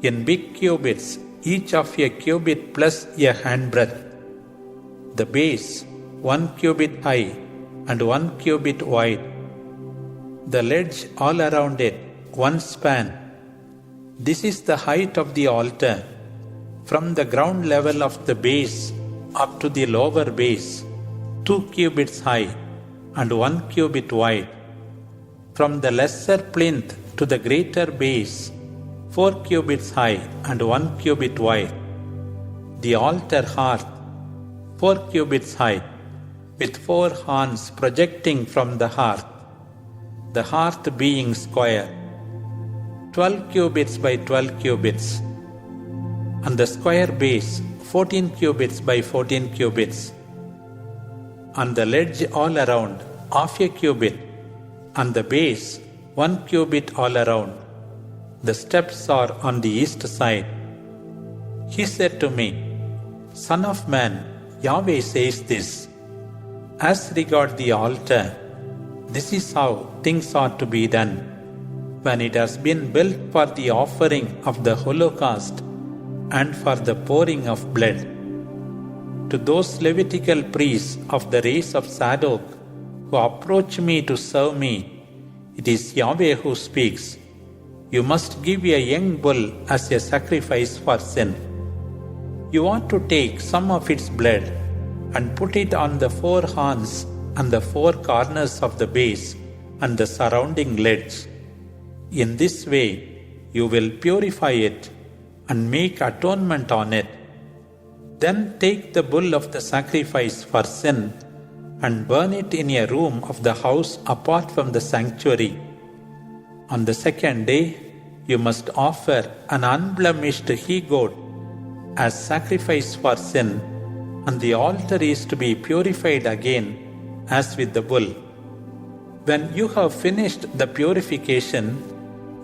In big cubits, each of a cubit plus a handbreadth. The base, 1 cubit high and 1 cubit wide. The ledge all around it, 1 span. This is the height of the altar, from the ground level of the base up to the lower base, 2 cubits high and 1 cubit wide. From the lesser plinth to the greater base, 4 cubits high and 1 cubit wide. The altar hearth, 4 cubits high, with 4 horns projecting from the hearth, the hearth being square, 12 cubits by 12 cubits, and the square base 14 cubits by 14 cubits, and the ledge all around half a cubit, and the base 1 cubit all around. The steps are on the east side. He said to me, Son of man, Yahweh says this, as regard the altar, this is how things ought to be done. When it has been built for the offering of the holocaust and for the pouring of blood. To those Levitical priests of the race of Zadok who approach me to serve me, it is Yahweh who speaks. You must give a young bull as a sacrifice for sin. You ought to take some of its blood and put it on the 4 horns and the 4 corners of the base and the surrounding ledge. In this way, you will purify it and make atonement on it. Then take the bull of the sacrifice for sin and burn it in a room of the house apart from the sanctuary. On the 2nd day, you must offer an unblemished he-goat as sacrifice for sin, and the altar is to be purified again as with the bull. When you have finished the purification,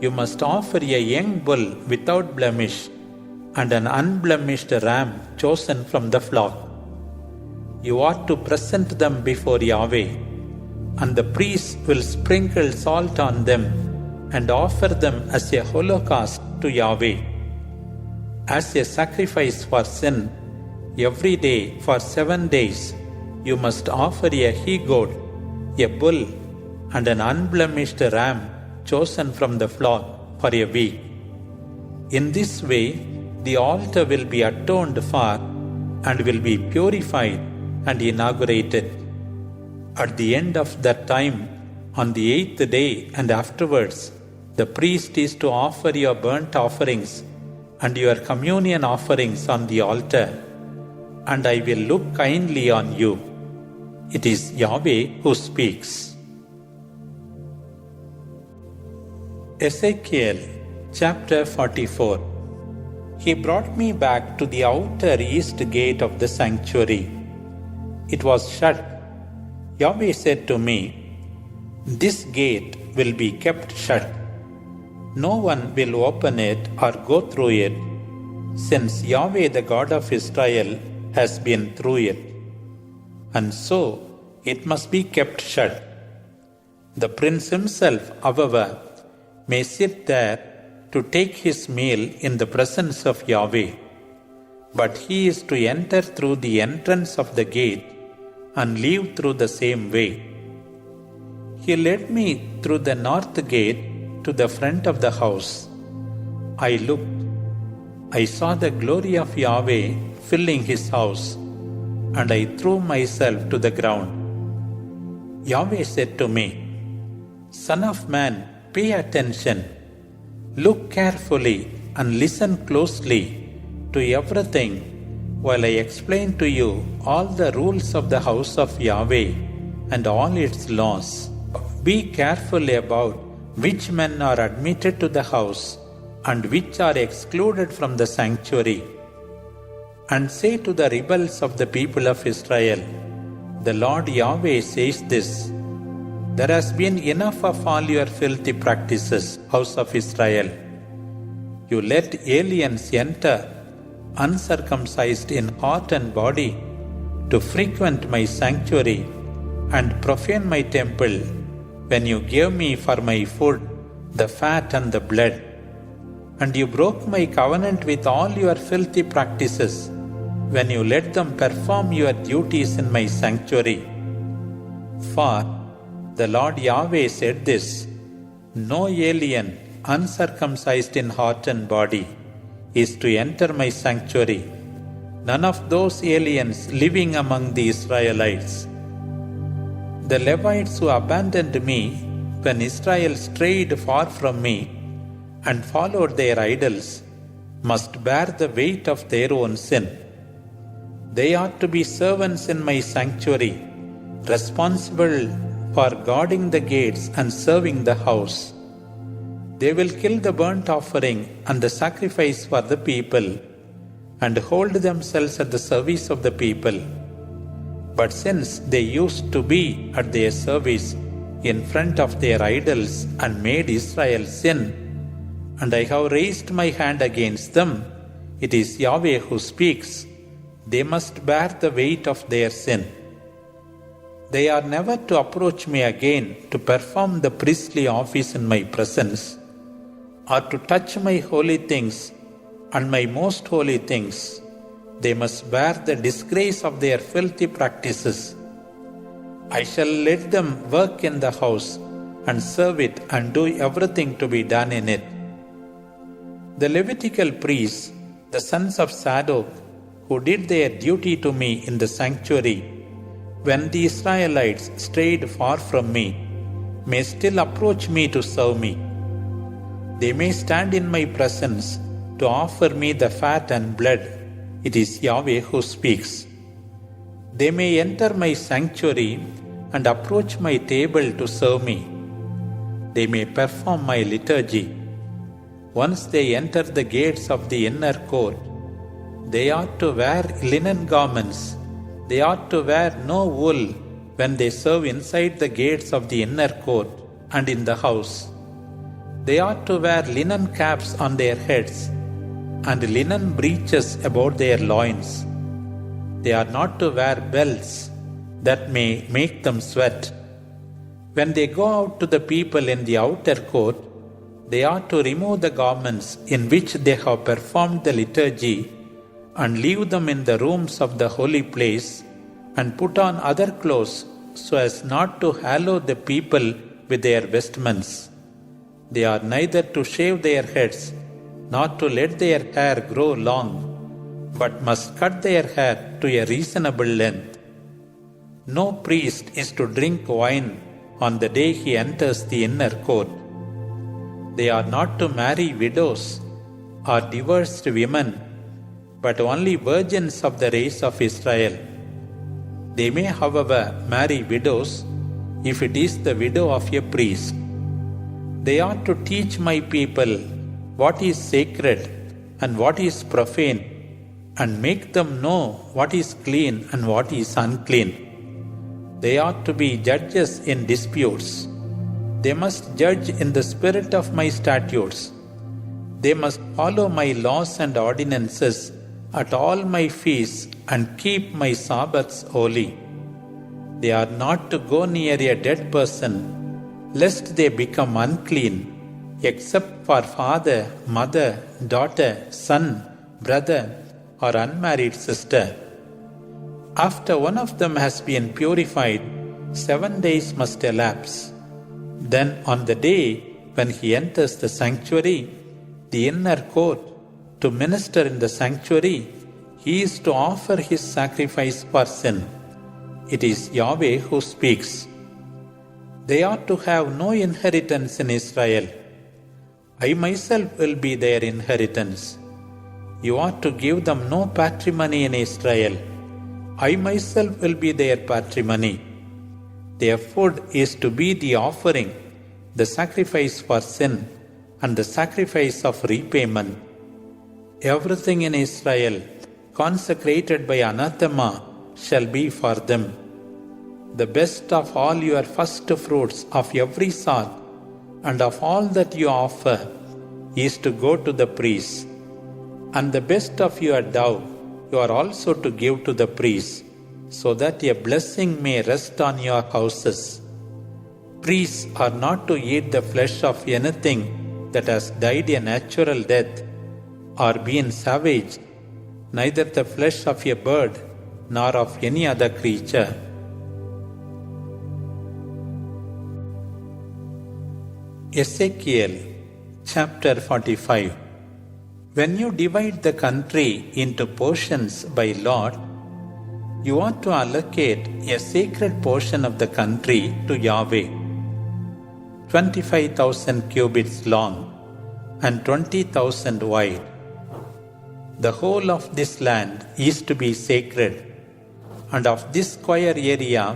you must offer a young bull without blemish and an unblemished ram chosen from the flock. You ought to present them before Yahweh, and the priests will sprinkle salt on them and offer them as a holocaust to Yahweh. As a sacrifice for sin, every day for 7 days you must offer a he-goat, a bull, and an unblemished ram chosen from the flock for a week. In this way, the altar will be atoned for and will be purified and inaugurated. At the end of that time, on the 8th day and afterwards, the priest is to offer your burnt offerings and your communion offerings on the altar, and I will look kindly on you. It is Yahweh who speaks. Ezekiel chapter 44. He brought me back to the outer east gate of the sanctuary. It was shut. Yahweh said to me, "This gate will be kept shut. No one will open it or go through it, since Yahweh the God of Israel has been through it. And so it must be kept shut. The prince himself, however, may sit there to take his meal in the presence of Yahweh, but he is to enter through the entrance of the gate and leave through the same way." He led me through the north gate to the front of the house. I looked. I saw the glory of Yahweh filling his house, and I threw myself to the ground. Yahweh said to me, "Son of man, pay attention. Look carefully and listen closely to everything while I explain to you all the rules of the house of Yahweh and all its laws. Be careful about which men are admitted to the house and which are excluded from the sanctuary. And say to the rebels of the people of Israel, 'The Lord Yahweh says this: There has been enough of all your filthy practices, house of Israel. You let aliens enter, uncircumcised in heart and body, to frequent my sanctuary and profane my temple, when you gave me for my food the fat and the blood. And you broke my covenant with all your filthy practices, when you let them perform your duties in my sanctuary. For the Lord Yahweh said this: No alien, uncircumcised in heart and body, is to enter my sanctuary, none of those aliens living among the Israelites. The Levites who abandoned me when Israel strayed far from me and followed their idols must bear the weight of their own sin. They are to be servants in my sanctuary, responsible for guarding the gates and serving the house. They will kill the burnt offering and the sacrifice for the people and hold themselves at the service of the people. But since they used to be at their service in front of their idols and made Israel sin, and I have raised my hand against them, it is Yahweh who speaks, they must bear the weight of their sin. They are never to approach me again to perform the priestly office in my presence, or to touch my holy things and my most holy things. They must bear the disgrace of their filthy practices. I shall let them work in the house and serve it and do everything to be done in it. The Levitical priests, the sons of Zadok, who did their duty to me in the sanctuary when the Israelites strayed far from me, may still approach me to serve me. They may stand in my presence to offer me the fat and blood. It is Yahweh who speaks. They may enter my sanctuary and approach my table to serve me. They may perform my liturgy. Once they enter the gates of the inner court, they ought to wear linen garments. They ought to wear no wool when they serve inside the gates of the inner court and in the house. They ought to wear linen caps on their heads and linen breeches about their loins. They are not to wear belts that may make them sweat. When they go out to the people in the outer court, They are to remove the garments in which they have performed the liturgy and leave them in the rooms of the holy place and put on other clothes so as not to hallow the people with their vestments. They are neither to shave their heads nor to let their hair grow long, but must cut their hair to a reasonable length. No priest is to drink wine on the day he enters the inner court. They are not to marry widows or divorced women, but only virgins of the race of Israel. They may, however, marry widows if it is the widow of a priest. They are to teach my people what is sacred and what is profane, and make them know what is clean and what is unclean. They are to be judges in disputes. They must judge in the spirit of my statutes. They must follow my laws and ordinances at all my feasts and keep my Sabbaths holy. They are not to go near a dead person, lest they become unclean, except for father, mother, daughter, son, brother, or unmarried sister. After one of them has been purified, 7 days must elapse. Then on the day when he enters the sanctuary, the inner court, to minister in the sanctuary, he is to offer his sacrifice for sin. It is Yahweh who speaks. They are to have no inheritance in Israel. I myself will be their inheritance. You are to give them no patrimony in Israel. I myself will be their patrimony. Their food is to be the offering, the sacrifice for sin, and the sacrifice of repayment. Everything in Israel consecrated by anathema shall be for them. The best of all your first fruits of every sort and of all that you offer is to go to the priests. And the best of your dough you are also to give to the priests, so that a blessing may rest on your houses. Priests are not to eat the flesh of anything that has died a natural death or been savaged, neither the flesh of a bird nor of any other creature. Ezekiel chapter 45. When you divide the country into portions by lot, you ought to allocate a sacred portion of the country to Yahweh, 25,000 cubits long and 20,000 wide. The whole of this land is to be sacred, and of this square area,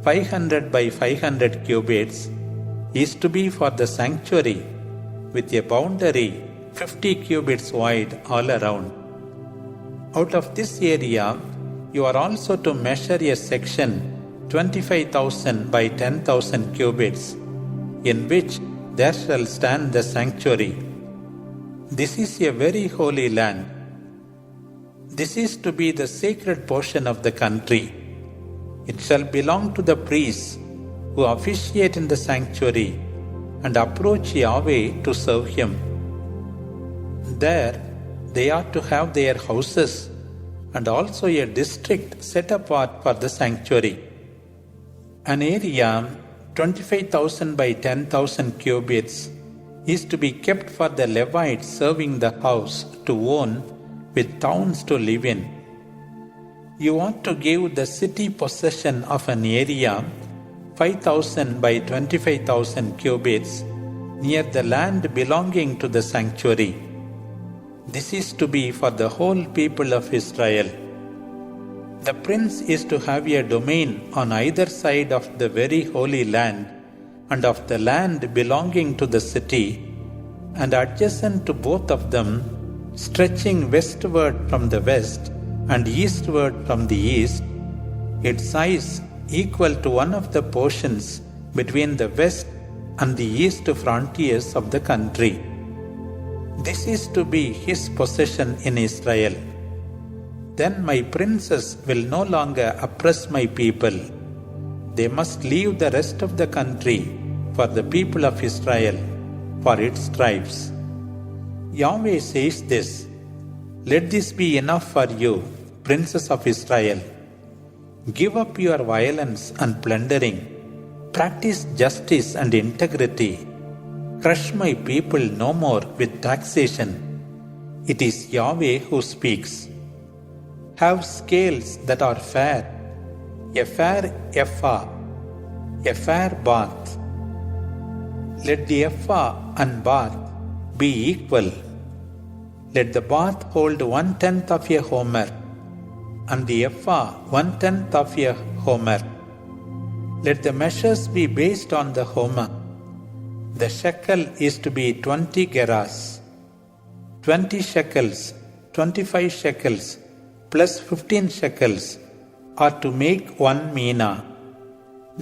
500 by 500 cubits is to be for the sanctuary, with a boundary 50 cubits wide all around. Out of this area, you are also to measure a section 25,000 by 10,000 cubits, in which there shall stand the sanctuary. This is a very holy land. This is to be the sacred portion of the country. It shall belong to the priests who officiate in the sanctuary and approach Yahweh to serve him. There they are to have their houses and also a district set apart for the sanctuary. An area 25,000 by 10,000 cubits is to be kept for the Levites serving the house to own, with towns to live in. You ought to give the city possession of an area 5,000 by 25,000 cubits near the land belonging to the sanctuary. This is to be for the whole people of Israel. The prince is to have a domain on either side of the very holy land and of the land belonging to the city, and adjacent to both of them, stretching westward from the west and eastward from the east, its size equal to one of the portions between the west and the east frontiers of the country. This is to be his possession in Israel. Then my princes will no longer oppress my people. They must leave the rest of the country for the people of Israel, for its tribes. Yahweh says this, "Let this be enough for you, princes of Israel. Give up your violence and plundering. Practice justice and integrity. Crush my people no more with taxation. It is Yahweh who speaks. Have scales that are fair, a fair ephah, a fair bath. Let the ephah and bath be equal. Let the bath hold 1/10 of a homer, and the ephah 1/10 of a homer. Let the measures be based on the homer. The shekel is to be 20 gerahs. 20 shekels, 25 shekels, plus 15 shekels are to make 1 mina.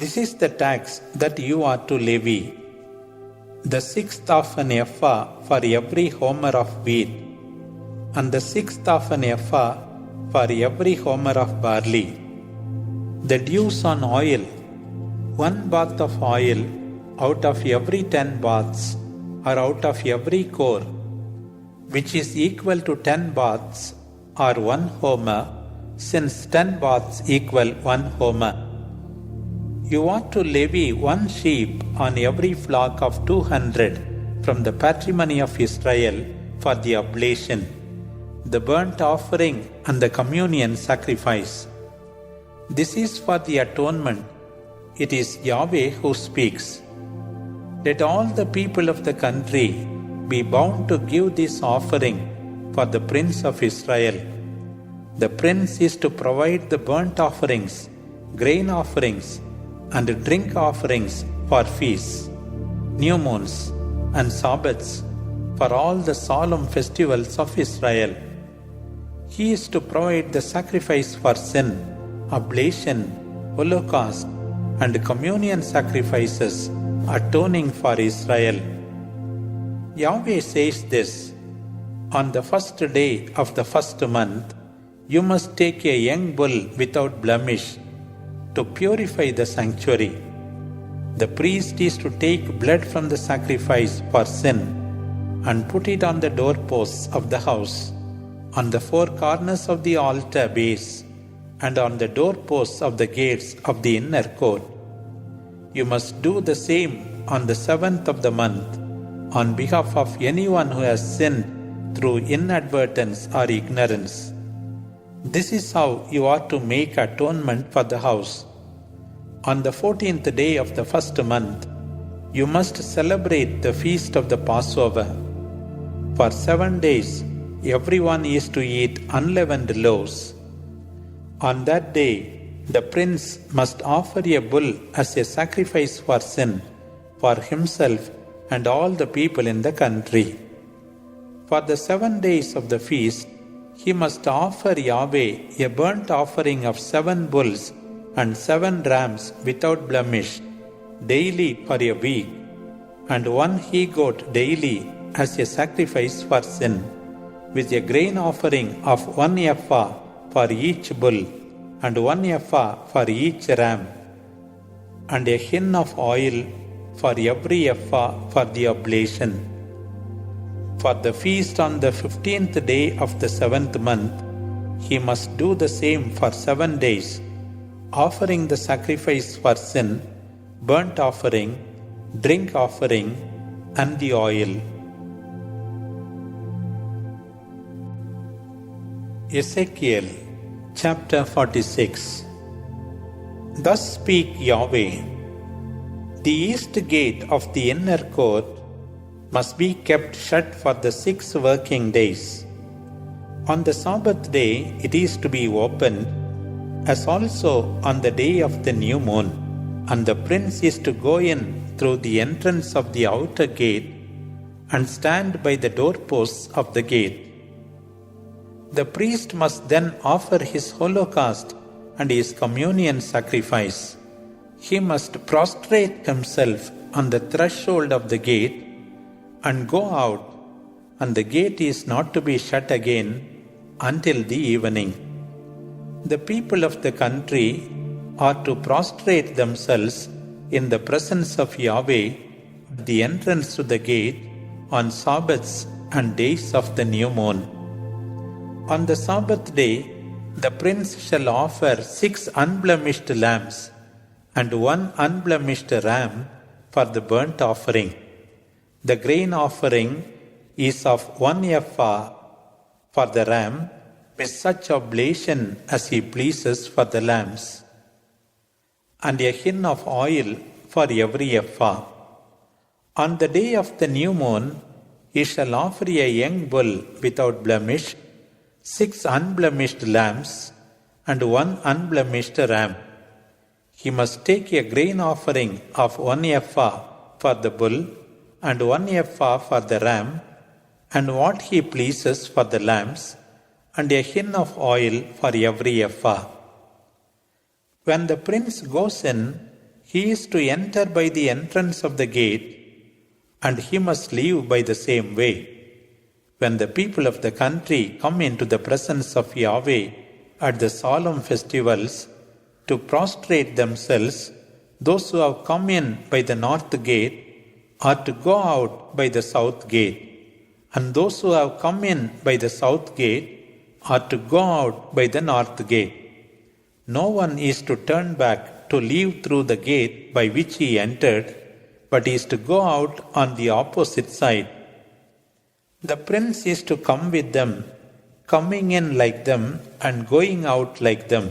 This is the tax that you are to levy. The 1/6 of an ephah for every homer of wheat, and the 1/6 of an ephah for every homer of barley. The dues on oil, 1 bath of oil out of every 10 baths, or out of every core, which is equal to 10 baths, or 1 homer, since 10 baths equal 1 homer. You ought to levy 1 sheep on every flock of 200 from the patrimony of Israel for the oblation, the burnt offering and the communion sacrifice. This is for the atonement. It is Yahweh who speaks. Let all the people of the country be bound to give this offering for the prince of Israel. The prince is to provide the burnt offerings, grain offerings, and drink offerings for feasts, new moons, and Sabbaths, for all the solemn festivals of Israel. He is to provide the sacrifice for sin, oblation, holocaust, and communion sacrifices, atoning for Israel. Yahweh says this, "On the first day of the first month, you must take a young bull without blemish to purify the sanctuary. The priest is to take blood from the sacrifice for sin and put it on the doorposts of the house, on the 4 corners of the altar base, and on the doorposts of the gates of the inner court. You must do the same on the 7th of the month, on behalf of anyone who has sinned through inadvertence or ignorance. This is how you ought to make atonement for the house. On the 14th day of the first month, you must celebrate the feast of the Passover. For 7 days, everyone is to eat unleavened loaves. On that day, the prince must offer a bull as a sacrifice for sin, for himself and all the people in the country. For the 7 days of the feast, he must offer Yahweh a burnt offering of 7 bulls and 7 rams without blemish, daily for a week, and 1 he-goat daily as a sacrifice for sin, with a grain offering of 1 ephah for each bull, and 1 ephah for each ram, and a hin of oil for every ephah for the oblation. For the feast on the 15th day of the 7th month, he must do the same for 7 days, offering the sacrifice for sin, burnt offering, drink offering, and the oil. Ezekiel chapter 46. Thus speak Yahweh, the east gate of the inner court must be kept shut for the 6 working days. On the Sabbath day it is to be opened, as also on the day of the new moon, and the prince is to go in through the entrance of the outer gate and stand by the doorposts of the gate. The priest must then offer his holocaust and his communion sacrifice. He must prostrate himself on the threshold of the gate and go out, and the gate is not to be shut again until the evening. The people of the country are to prostrate themselves in the presence of Yahweh at the entrance to the gate on Sabbaths and days of the new moon. On the Sabbath day, the prince shall offer 6 unblemished lambs and 1 unblemished ram for the burnt offering. The grain offering is of 1 ephah for the ram, with such oblation as he pleases for the lambs, and a hin of oil for every ephah. On the day of the new moon, he shall offer a young bull without blemish, 6 unblemished lambs, and 1 unblemished ram. He must take a grain offering of 1 ephah for the bull, and 1 ephah for the ram, and what he pleases for the lambs, and a hin of oil for every ephah. When the prince goes in, he is to enter by the entrance of the gate, and he must leave by the same way. When the people of the country come into the presence of Yahweh at the solemn festivals to prostrate themselves, those who have come in by the north gate are to go out by the south gate, and those who have come in by the south gate are to go out by the north gate. No one is to turn back to leave through the gate by which he entered, but is to go out on the opposite side. The prince is to come with them, coming in like them and going out like them.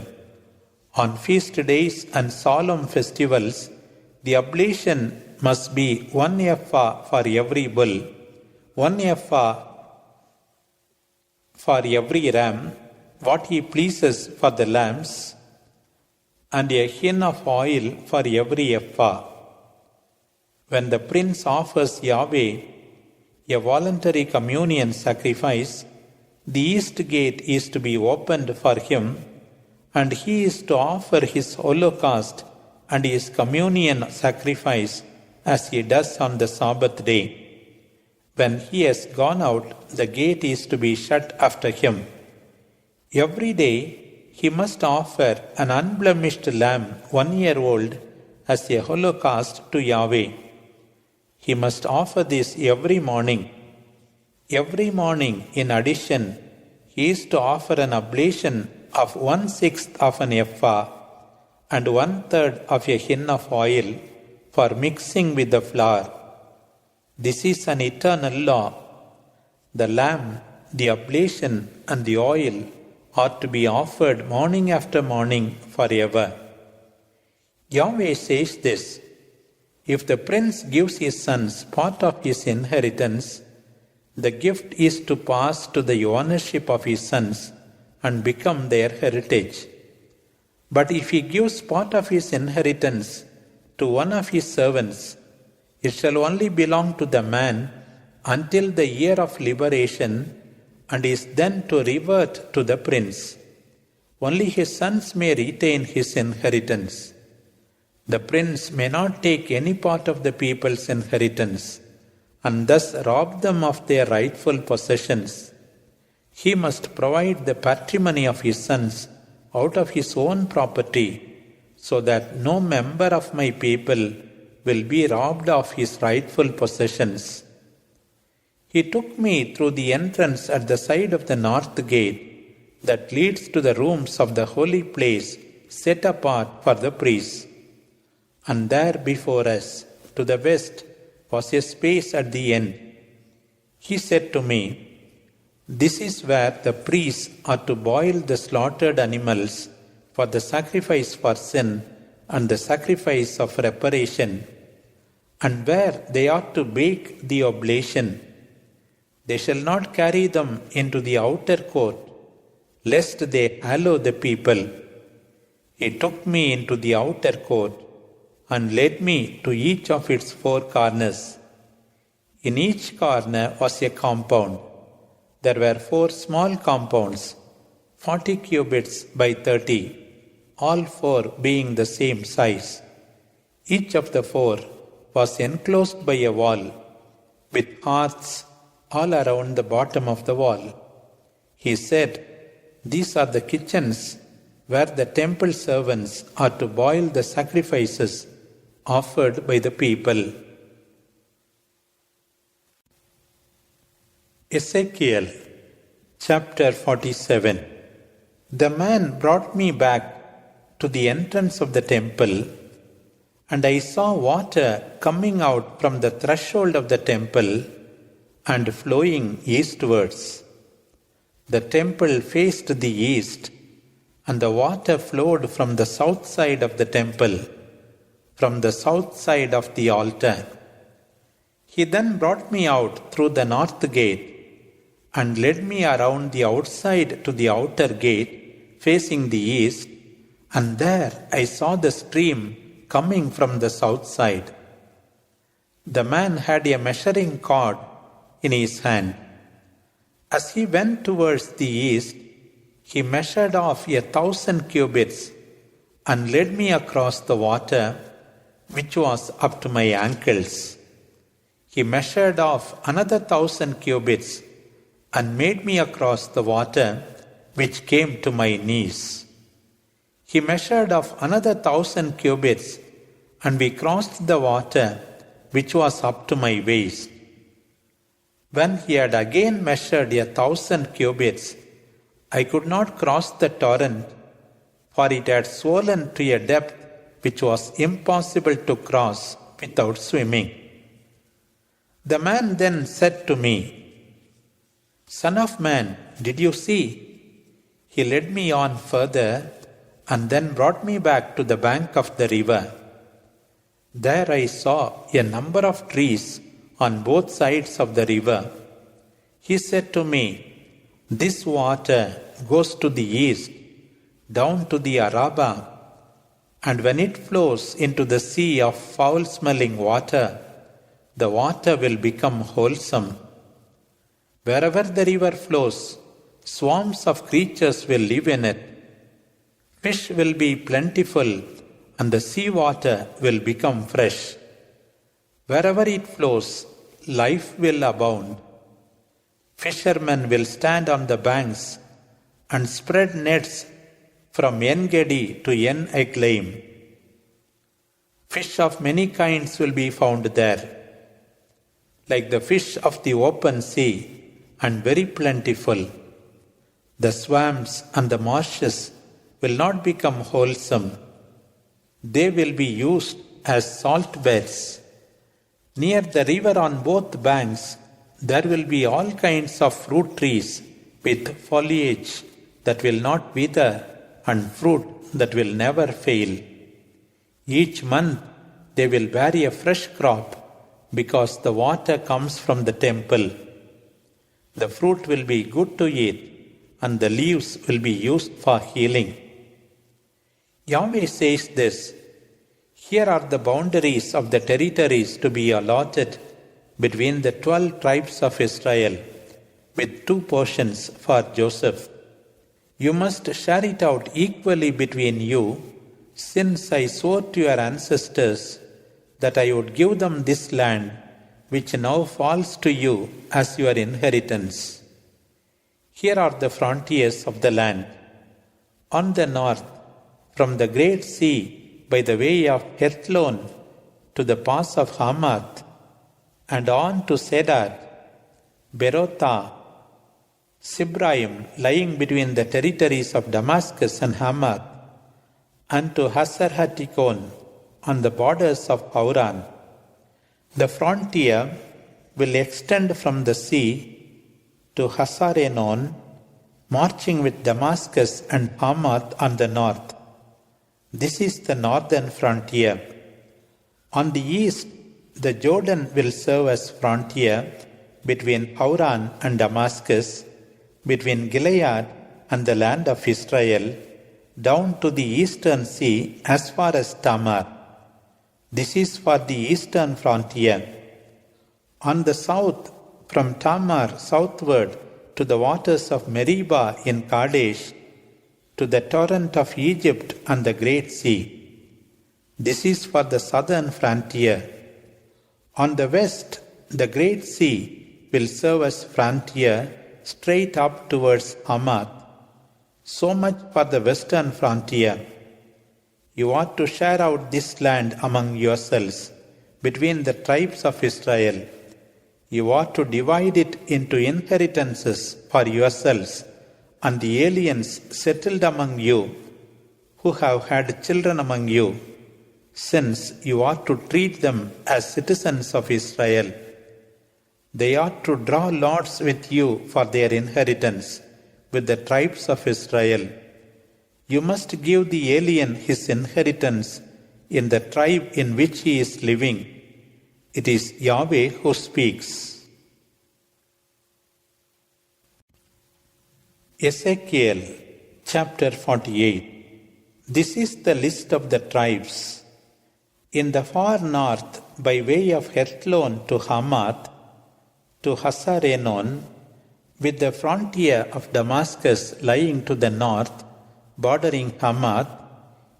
On feast days and solemn festivals, the oblation must be 1 ephah for every bull, 1 ephah for every ram, what he pleases for the lambs, and a hin of oil for every ephah. When the prince offers Yahweh a voluntary communion sacrifice, the east gate is to be opened for him, and he is to offer his holocaust and his communion sacrifice as he does on the Sabbath day. When he has gone out, the gate is to be shut after him. Every day he must offer an unblemished lamb 1 year old as a holocaust to Yahweh. He must offer this every morning. Every morning, in addition, he is to offer an oblation of 1/6 of an ephah and 1/3 of a hin of oil for mixing with the flour. This is an eternal law. The lamb, the oblation, and the oil are to be offered morning after morning forever. Yahweh says this: if the prince gives his sons part of his inheritance, the gift is to pass to the ownership of his sons and become their heritage. But if he gives part of his inheritance to one of his servants, it shall only belong to the man until the year of liberation, and is then to revert to the prince. Only his sons may retain his inheritance. The prince may not take any part of the people's inheritance, and thus rob them of their rightful possessions. He must provide the patrimony of his sons out of his own property, so that no member of my people will be robbed of his rightful possessions. He took me through the entrance at the side of the north gate that leads to the rooms of the holy place set apart for the priests. And there before us, to the west, was a space at the end. He said to me, "This is where the priests are to boil the slaughtered animals for the sacrifice for sin and the sacrifice of reparation, and where they are to bake the oblation. They shall not carry them into the outer court, lest they hallow the people." He took me into the outer court and led me to each of its 4 corners. In each corner was a compound. There were 4 small compounds, 40 cubits by 30, all 4 being the same size. Each of the 4 was enclosed by a wall, with hearths all around the bottom of the wall. He said, "These are the kitchens where the temple servants are to boil the sacrifices offered by the people." Ezekiel chapter 47. The man brought me back to the entrance of the temple, and I saw water coming out from the threshold of the temple and flowing eastwards. The temple faced the east, and the water flowed from the south side of the temple, from the south side of the altar. He then brought me out through the north gate and led me around the outside to the outer gate facing the east, and there I saw the stream coming from the south side. The man had a measuring cord in his hand. As he went towards the east, he measured off 1,000 cubits and led me across the water, which was up to my ankles. He measured off another 1,000 cubits and made me across the water, which came to my knees. He measured off another 1,000 cubits, and we crossed the water, which was up to my waist. When he had again measured 1,000 cubits, I could not cross the torrent, for it had swollen to a depth which was impossible to cross without swimming. The man then said to me, "Son of man, did you see?" He led me on further and then brought me back to the bank of the river. There I saw a number of trees on both sides of the river. He said to me, "This water goes to the east, down to the Arabah, and when it flows into the sea of foul-smelling water, the water will become wholesome. Wherever the river flows, swarms of creatures will live in it. Fish will be plentiful, and the sea water will become fresh. Wherever it flows, life will abound. Fishermen will stand on the banks and spread nets from En-Gedi to En-Eglaim. Fish of many kinds will be found there, like the fish of the open sea, and very plentiful. The swamps and the marshes will not become wholesome. They will be used as salt beds. Near the river on both banks, there will be all kinds of fruit trees with foliage that will not wither and fruit that will never fail. Each month they will bear a fresh crop because the water comes from the temple. The fruit will be good to eat, and the leaves will be used for healing." Yahweh says this: "Here are the boundaries of the territories to be allotted between the 12 tribes of Israel, with 2 portions for Joseph. You must share it out equally between you, since I swore to your ancestors that I would give them this land, which now falls to you as your inheritance. Here are the frontiers of the land. On the north, from the great sea by the way of Hethlon to the pass of Hamath, and on to Sedad, Berotha, Sibraim, lying between the territories of Damascus and Hamath, and to Hasar-Hattikon, on the borders of Hauran. The frontier will extend from the sea to Hasarenon, marching with Damascus and Hamath on the north. This is the northern frontier. On the east, the Jordan will serve as frontier between Hauran and Damascus, between Gilead and the land of Israel, down to the eastern sea as far as Tamar. This is for the eastern frontier. On the south, from Tamar southward to the waters of Meribah in Kadesh, to the torrent of Egypt and the great sea. This is for the southern frontier. On the west, the great sea will serve as frontier straight up towards Hamath. So much for the western frontier. You ought to share out this land among yourselves, between the tribes of Israel. You are to divide it into inheritances for yourselves and the aliens settled among you, who have had children among you, since you are to treat them as citizens of Israel. They are to draw lots with you for their inheritance, with the tribes of Israel. You must give the alien his inheritance in the tribe in which he is living. It is Yahweh who speaks. Ezekiel chapter 48. This is the list of the tribes. In the far north, by way of Hethlon to Hamath, to Hasarenon, with the frontier of Damascus lying to the north, bordering Hamath,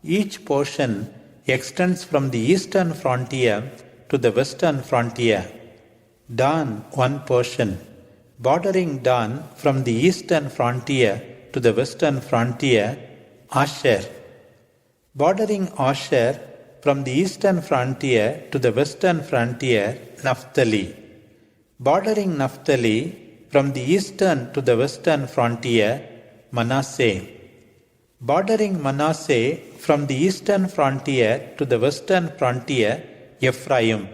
each portion extends from the eastern frontier to the western frontier. Dan, one portion, bordering Dan from the eastern frontier to the western frontier, Asher. Bordering Asher from the eastern frontier to the western frontier, Naphtali. Bordering Naphtali from the eastern to the western frontier, Manasseh. Bordering Manasseh from the eastern frontier to the western frontier, Ephraim.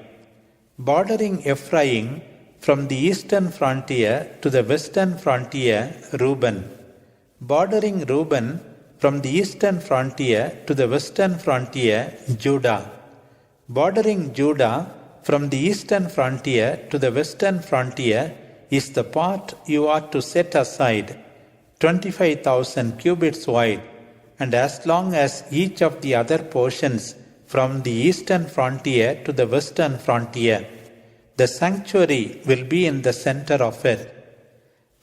Bordering Ephraim from the eastern frontier to the western frontier, Reuben. Bordering Reuben from the eastern frontier to the western frontier, Judah. Bordering Judah from the eastern frontier to the western frontier is the part you are to set aside, 25,000 cubits wide, and as long as each of the other portions from the eastern frontier to the western frontier. The sanctuary will be in the center of it.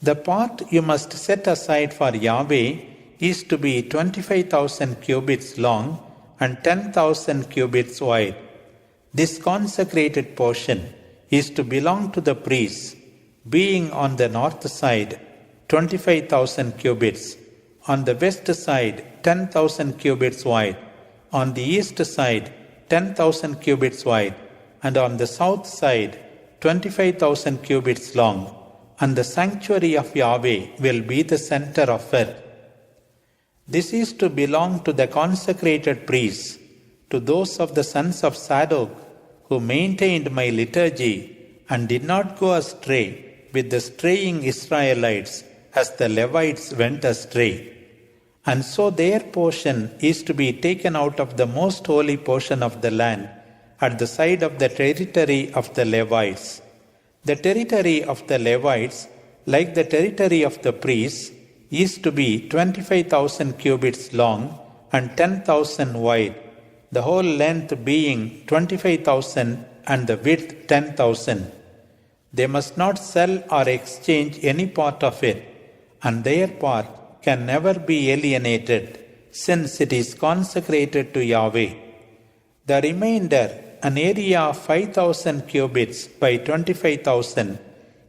The part you must set aside for Yahweh is to be 25,000 cubits long and 10,000 cubits wide. This consecrated portion is to belong to the priests, being on the north side 25,000 cubits, on the west side 10,000 cubits wide, on the east side 10,000 cubits wide, and on the south side 25,000 cubits long, and the sanctuary of Yahweh will be the center of it. This is to belong to the consecrated priests, to those of the sons of Zadok who maintained my liturgy and did not go astray with the straying Israelites as the Levites went astray. And so their portion is to be taken out of the most holy portion of the land at the side of the territory of the Levites. The territory of the Levites, like the territory of the priests, is to be 25,000 cubits long and 10,000 wide, the whole length being 25,000 and the width 10,000. They must not sell or exchange any part of it, and their part can never be alienated, since it is consecrated to Yahweh. The remainder, an area of 5,000 cubits by 25,000,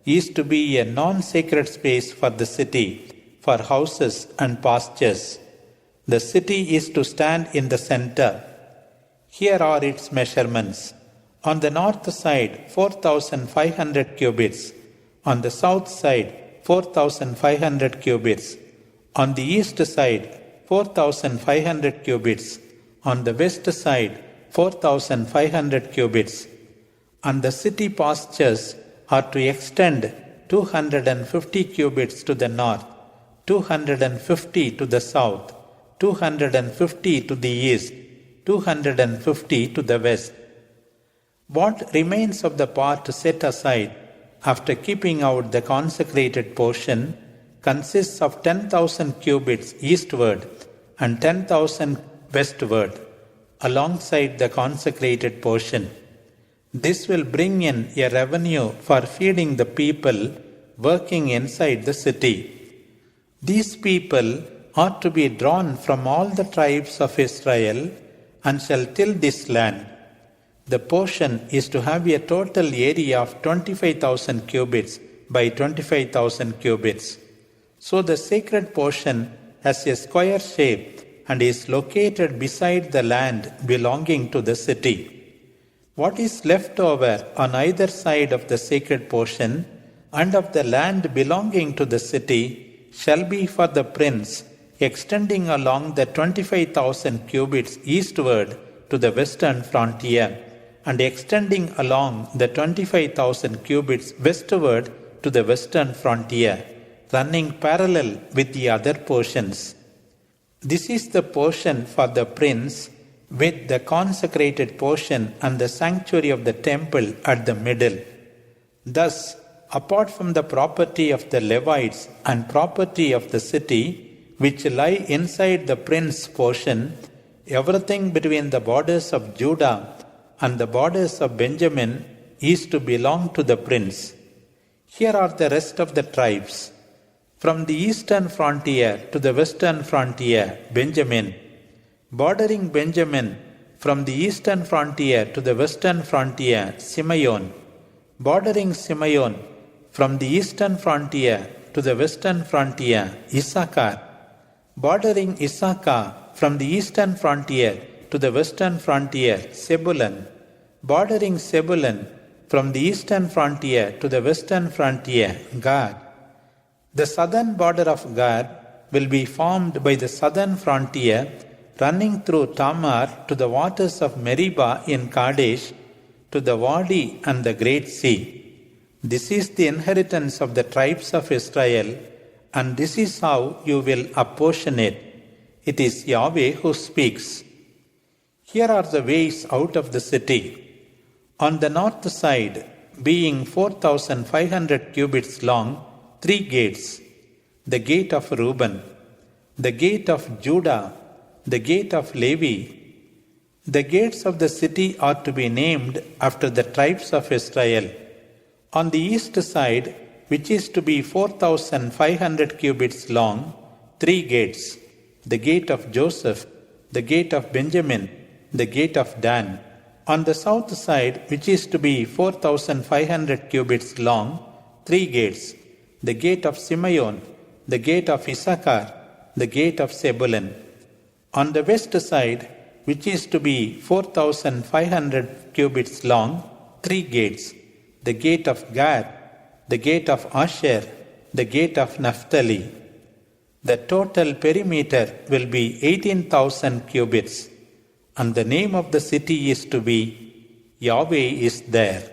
is to be a non-sacred space for the city, for houses and pastures. The city is to stand in the center. Here are its measurements. On the north side, 4,500 cubits. On the south side, 4,500 cubits. On the east side, 4,500 cubits. On the west side, 4,500 cubits. And the city pastures are to extend 250 cubits to the north, 250 to the south, 250 to the east, 250 to the west. What remains of the part set aside after keeping out the consecrated portion consists of 10,000 cubits eastward and 10,000 westward, alongside the consecrated portion. This will bring in a revenue for feeding the people working inside the city. These people are to be drawn from all the tribes of Israel and shall till this land. The portion is to have a total area of 25,000 cubits by 25,000 cubits. So the sacred portion has a square shape and is located beside the land belonging to the city. What is left over on either side of the sacred portion and of the land belonging to the city shall be for the prince, extending along the 25,000 cubits eastward to the western frontier, and extending along the 25,000 cubits westward to the western frontier, running parallel with the other portions. This is the portion for the prince, with the consecrated portion and the sanctuary of the temple at the middle. Thus, apart from the property of the Levites and property of the city, which lie inside the prince's portion, everything between the borders of Judah and the borders of Benjamin is to belong to the prince. Here are the rest of the tribes. From the eastern frontier to the western frontier, Benjamin. Bordering Benjamin, from the eastern frontier to the western frontier, Simeon. Bordering Simeon, from the eastern frontier to the western frontier, Issachar. Bordering Issachar, from the eastern frontier to the western frontier, Zebulun. Bordering Zebulun, from the eastern frontier to the western frontier, Gad. The southern border of Gad will be formed by the southern frontier running through Tamar to the waters of Meribah in Kadesh, to the Wadi and the Great Sea. This is the inheritance of the tribes of Israel, and this is how you will apportion it. It is Yahweh who speaks. Here are the ways out of the city. On the north side, being 4,500 cubits long, 3 gates: the gate of Reuben, the gate of Judah, the gate of Levi. The gates of the city are to be named after the tribes of Israel. On the east side, which is to be 4,500 cubits long, 3 gates: the gate of Joseph, the gate of Benjamin, the gate of Dan. On the south side, which is to be 4,500 cubits long, 3 gates: the gate of Simeon, the gate of Issachar, the gate of Zebulun. On the west side, which is to be 4,500 cubits long, 3 gates: the gate of Gad, the gate of Asher, the gate of Naphtali. The total perimeter will be 18,000 cubits, and the name of the city is to be Yahweh is there.